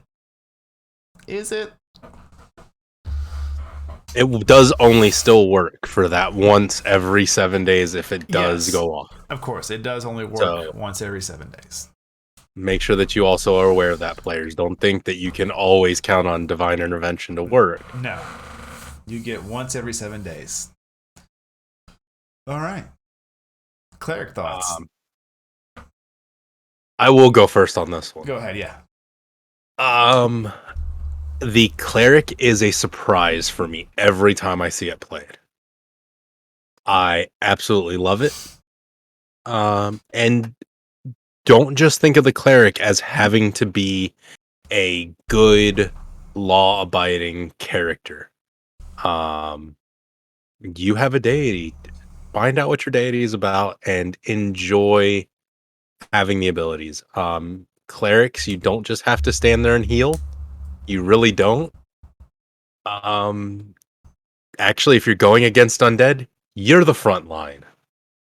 It does only still work for that once every 7 days if it does go off. Of course, it does only work once every 7 days. make sure that you also are aware of that, players. Don't think that you can always count on divine intervention to work. No. You get once every 7 days. All right. Cleric thoughts. I will go first on this one. Go ahead, yeah. The Cleric is a surprise for me every time I see it played. I absolutely love it. And don't just think of the Cleric as having to be a good, law-abiding character. You have a deity. Find out what your deity is about and enjoy having the abilities. Clerics, you don't just have to stand there and heal. You really don't. Actually, if you're going against undead, you're the front line.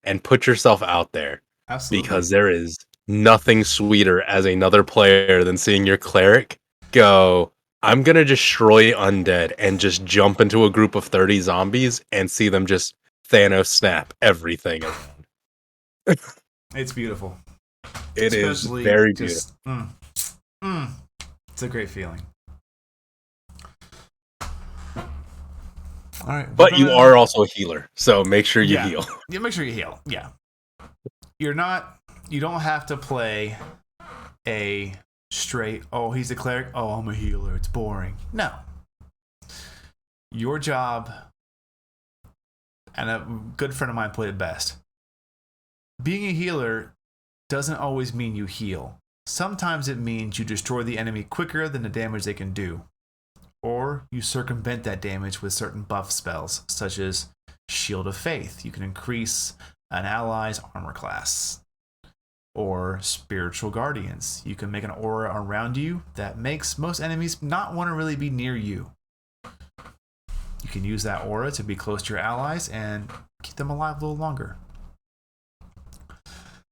And put yourself out there. Absolutely. Because there is nothing sweeter as another player than seeing your Cleric go, I'm going to destroy undead and just jump into a group of 30 zombies and see them just Thanos snap everything around. It's beautiful. It Especially is very just, beautiful. It's a great feeling. All right, but you are also a healer, so make sure you heal. Yeah, make sure you heal. Yeah. You don't have to play a straight, oh, he's a cleric, oh, I'm a healer, it's boring. No. Your job, and a good friend of mine put it best, being a healer doesn't always mean you heal. Sometimes it means you destroy the enemy quicker than the damage they can do. Or you circumvent that damage with certain buff spells, such as Shield of Faith. You can increase an ally's armor class. Or Spiritual Guardians. You can make an aura around you that makes most enemies not want to really be near you. You can use that aura to be close to your allies and keep them alive a little longer.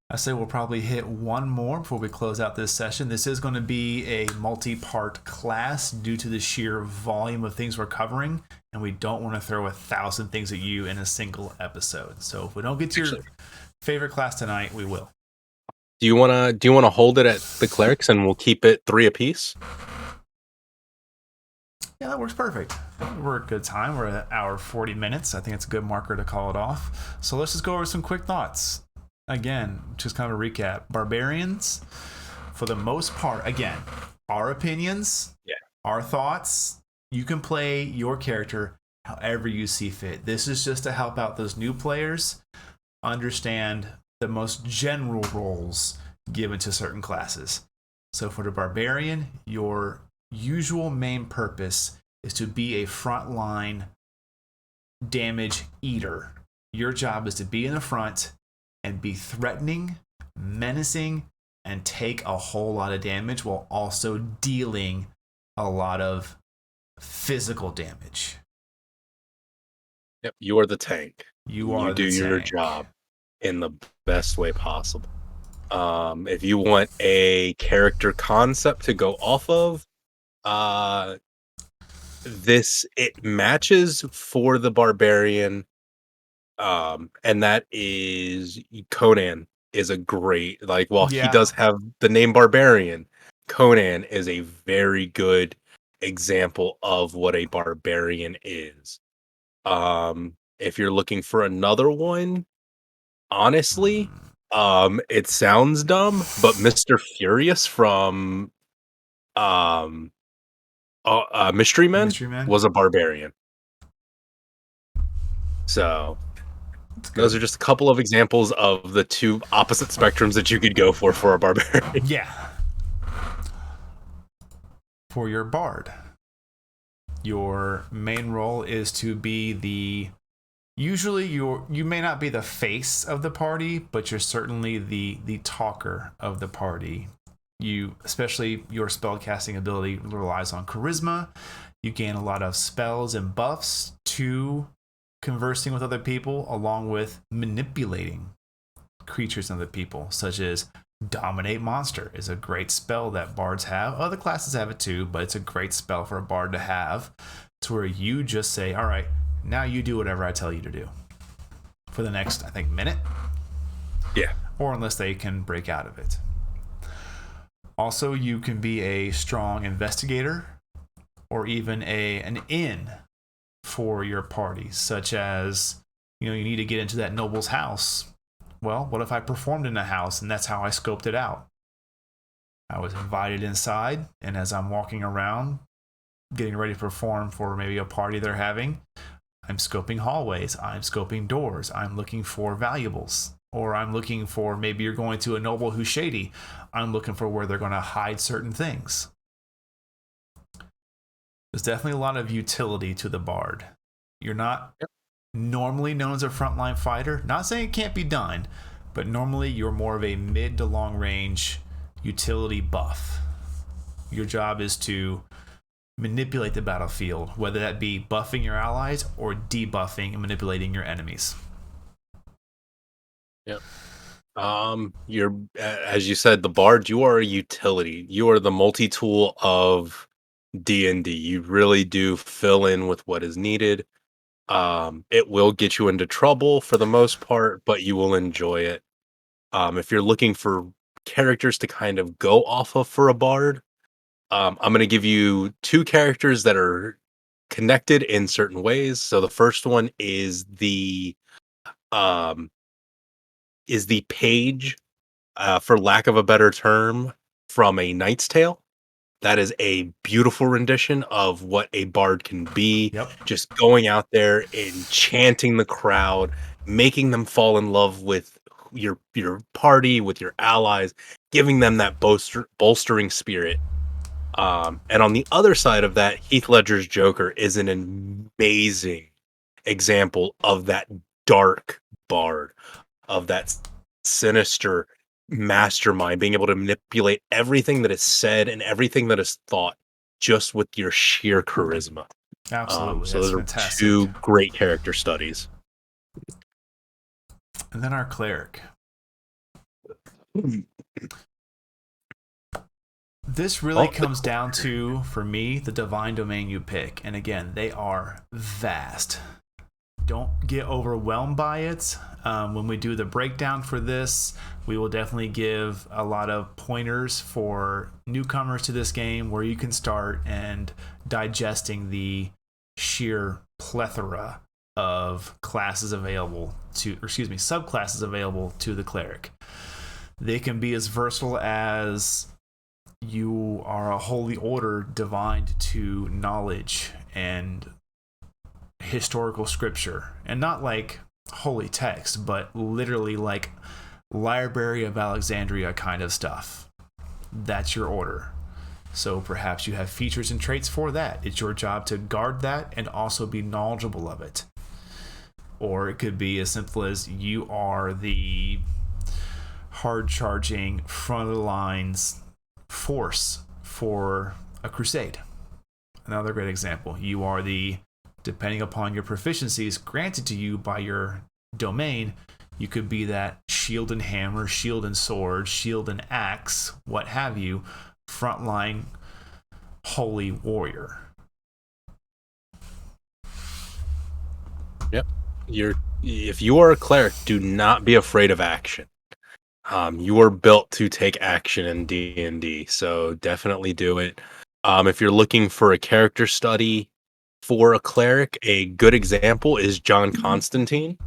I say we'll probably hit one more before we close out this session. This is going to be a multi-part class due to the sheer volume of things we're covering, and we don't want to throw 1,000 things at you in a single episode. So if we don't get to your favorite class tonight, we will. Do you wanna hold it at the Clerics and we'll keep it 3 apiece? Yeah, that works perfect. We're at a good time. We're at 1 hour 40 minutes. I think it's a good marker to call it off. So let's just go over some quick thoughts. Again, just kind of a recap. Barbarians, for the most part, again, our opinions, our thoughts. You can play your character however you see fit. This is just to help out those new players understand the most general roles given to certain classes. So for the Barbarian, your usual main purpose is to be a frontline damage eater. Your job is to be in the front and be threatening, menacing, and take a whole lot of damage while also dealing a lot of physical damage. Yep, you are the tank. You do your job in the best way possible. If you want a character concept to go off of, it matches for the Barbarian. And that is Conan is a great, while he does have the name Barbarian, Conan is a very good example of what a barbarian is. If you're looking for another one, honestly, it sounds dumb, but Mr. Furious from Mystery Men was a barbarian. So those are just a couple of examples of the two opposite spectrums that you could go for a barbarian. Yeah. For your bard, your main role is to be usually you may not be the face of the party, but you're certainly the talker of the party. Especially your spellcasting ability relies on charisma. You gain a lot of spells and buffs to conversing with other people, along with manipulating creatures and other people, such as Dominate Monster is a great spell that bards have. Other classes have it too, but it's a great spell for a bard to have, to where you just say, all right, now you do whatever I tell you to do for the next, I think, minute. Yeah. Or unless they can break out of it. Also, you can be a strong investigator or even an inn for your party, such as, you need to get into that noble's house. Well, what if I performed in the house and that's how I scoped it out? I was invited inside, and as I'm walking around getting ready to perform for maybe a party they're having, I'm scoping hallways, I'm scoping doors, I'm looking for valuables, or I'm looking for, maybe you're going to a noble who's shady, I'm looking for where they're going to hide certain things. There's definitely a lot of utility to the bard. You're not normally known as a frontline fighter. Not saying it can't be done, but normally you're more of a mid to long range utility buff. Your job is to manipulate the battlefield, whether that be buffing your allies or debuffing and manipulating your enemies. Yep. You're, as you said, the bard. You are a utility. You are the multi-tool of D&D. You really do fill in with what is needed. It will get you into trouble for the most part, but you will enjoy it. If you're looking for characters to kind of go off of for a bard, I'm going to give you two characters that are connected in certain ways. So the first one um is the page, for lack of a better term, from A Knight's Tale. That is a beautiful rendition of what a bard can be. Yep. Just going out there, enchanting the crowd, making them fall in love with your party, with your allies, giving them that bolstering spirit. And on the other side of that, Heath Ledger's Joker is an amazing example of that dark bard, of that sinister mastermind, being able to manipulate everything that is said and everything that is thought just with your sheer charisma. Absolutely. So That's those are fantastic. two great character studies. And then our cleric. This really comes down to, for me, the divine domain you pick. And again, they are vast. Don't get overwhelmed by it. When we do the breakdown for this, we will definitely give a lot of pointers for newcomers to this game where you can start and digesting the sheer plethora of classes available subclasses available to the cleric. They can be as versatile as you are a holy order divined to knowledge and historical scripture, and not like holy text, but literally like Library of Alexandria kind of stuff. That's your order. So perhaps you have features and traits for that. It's your job to guard that and also be knowledgeable of it. Or it could be as simple as you are the hard charging front of the lines force for a crusade. Another great example. You are the, depending upon your proficiencies granted to you by your domain, you could be that shield and hammer, shield and sword, shield and axe, what have you, frontline holy warrior. Yep. If you are a cleric, do not be afraid of action. You are built to take action in D&D, so definitely do it. If you're looking for a character study for a cleric, a good example is John Constantine.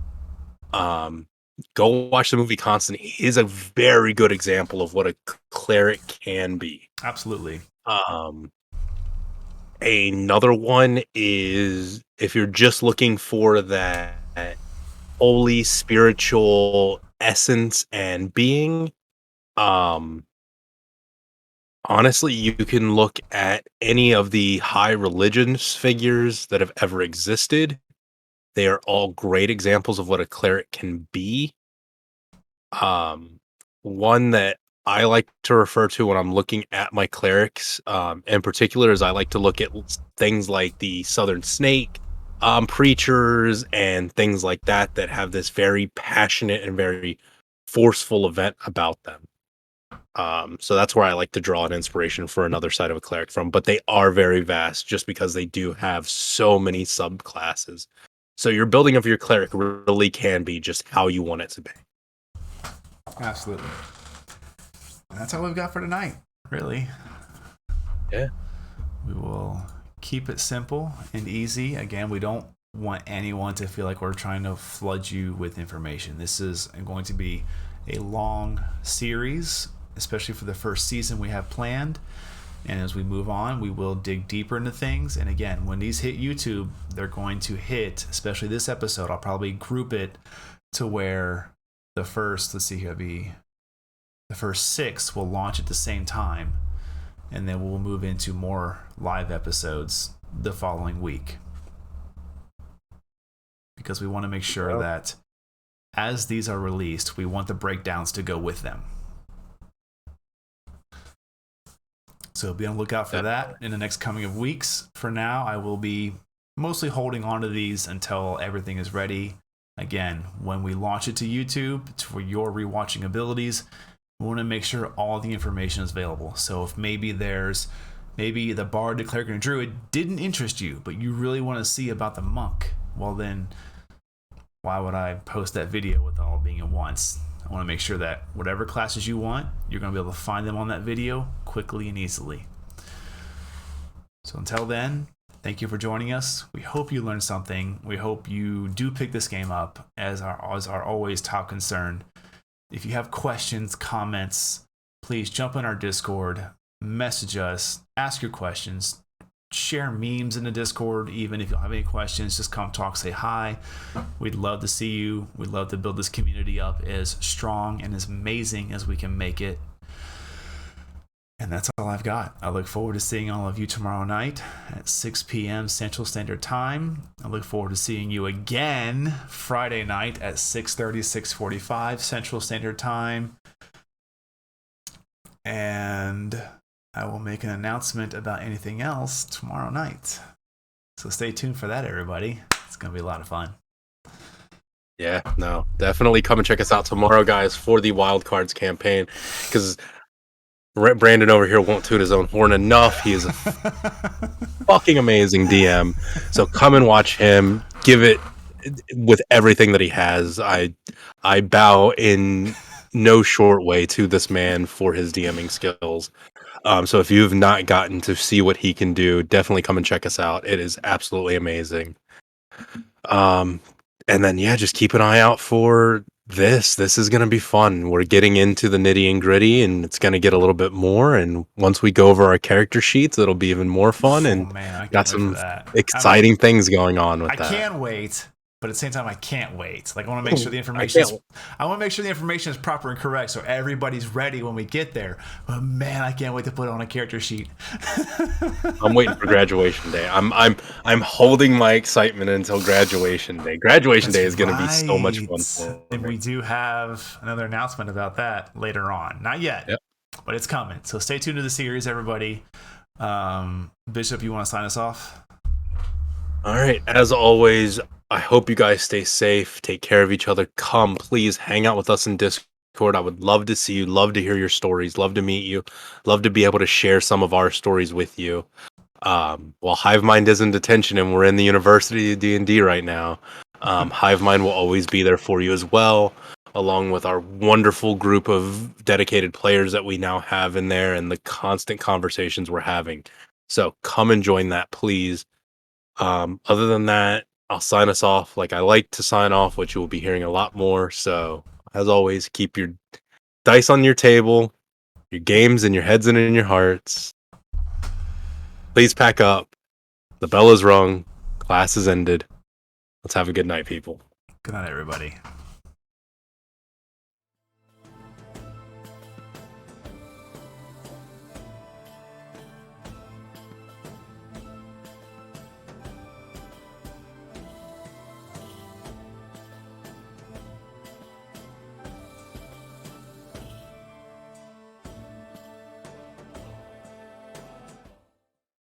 Go watch the movie Constantine. He is a very good example of what a cleric can be. Absolutely. Another one is, if you're just looking for that holy spiritual essence and being, honestly, you can look at any of the high religious figures that have ever existed. They are all great examples of what a cleric can be. One that I like to refer to when I'm looking at my clerics, in particular, is I like to look at things like the Southern Snake, preachers, and things like that that have this very passionate and very forceful event about them. So that's where I like to draw an inspiration for another side of a cleric from, but they are very vast just because they do have so many subclasses. So your building of your cleric really can be just how you want it to be. Absolutely. And that's all we've got for tonight. really. Yeah. We will keep it simple and easy. Again, we don't want anyone to feel like we're trying to flood you with information. This is going to be a long series, especially for the first season we have planned. And as we move on, we will dig deeper into things. And again, when these hit YouTube, they're going to hit, especially this episode, I'll probably group it to where the first, let's see here, the first 6 will launch at the same time. And then we'll move into more live episodes the following week. Because we want to make sure that as these are released, we want the breakdowns to go with them. So be on the lookout for that in the next coming of weeks. For now, I will be mostly holding on to these until everything is ready. Again, when we launch it to YouTube for your rewatching abilities, we want to make sure all the information is available. So if maybe the Bard, the Cleric, and the Druid didn't interest you, but you really want to see about the Monk, well then, why would I post that video with all being at once? I want to make sure that whatever classes you want, you're going to be able to find them on that video quickly and easily. So until then, thank you for joining us. We hope you learned something. We hope you do pick this game up as our always top concern. If you have questions, comments, please jump in our Discord, message us, ask your questions, share memes in the Discord. Even if you don't have any questions, just come talk, say hi. We'd love to see you. We'd love to build this community up as strong and as amazing as we can make it. And that's all I've got. I look forward to seeing all of you tomorrow night at 6 p.m. Central Standard Time. I look forward to seeing you again Friday night at 6:30, 6:45 Central Standard Time. And I will make an announcement about anything else tomorrow night. So stay tuned for that, everybody. It's going to be a lot of fun. Yeah, no, definitely come and check us out tomorrow, guys, for the Wild Cards campaign. Because Brandon over here won't toot his own horn enough. He is a fucking amazing DM. So come and watch him. Give it with everything that he has. I bow in no short way to this man for his DMing skills. So if you've not gotten to see what he can do, definitely come and check us out. It is absolutely amazing. And then, yeah, just keep an eye out for this. This is going to be fun. We're getting into the nitty and gritty, and it's going to get a little bit more. And once we go over our character sheets, it'll be even more fun. And got some exciting things going on with that. I can't wait. But at the same time, I can't wait. Like I want to make sure the information is proper and correct, so everybody's ready when we get there. But man, I can't wait to put it on a character sheet. I'm waiting for graduation day. I'm holding my excitement until graduation day. Graduation day is going to be so much fun. And we do have another announcement about that later on. Not yet, but it's coming. So stay tuned to the series, everybody. Bishop, you want to sign us off? All right. As always, I hope you guys stay safe, take care of each other. Come, please hang out with us in Discord. I would love to see you, love to hear your stories, love to meet you, love to be able to share some of our stories with you. While Hive Mind is in detention and we're in the UniversiD&D right now, Hive Mind will always be there for you as well, along with our wonderful group of dedicated players that we now have in there and the constant conversations we're having. So come and join that, please. Other than that, I'll sign us off like I like to sign off, which you will be hearing a lot more. So, as always, keep your dice on your table, your games in your heads and in your hearts. Please pack up. The bell is rung. Class is ended. Let's have a good night, people. Good night, everybody.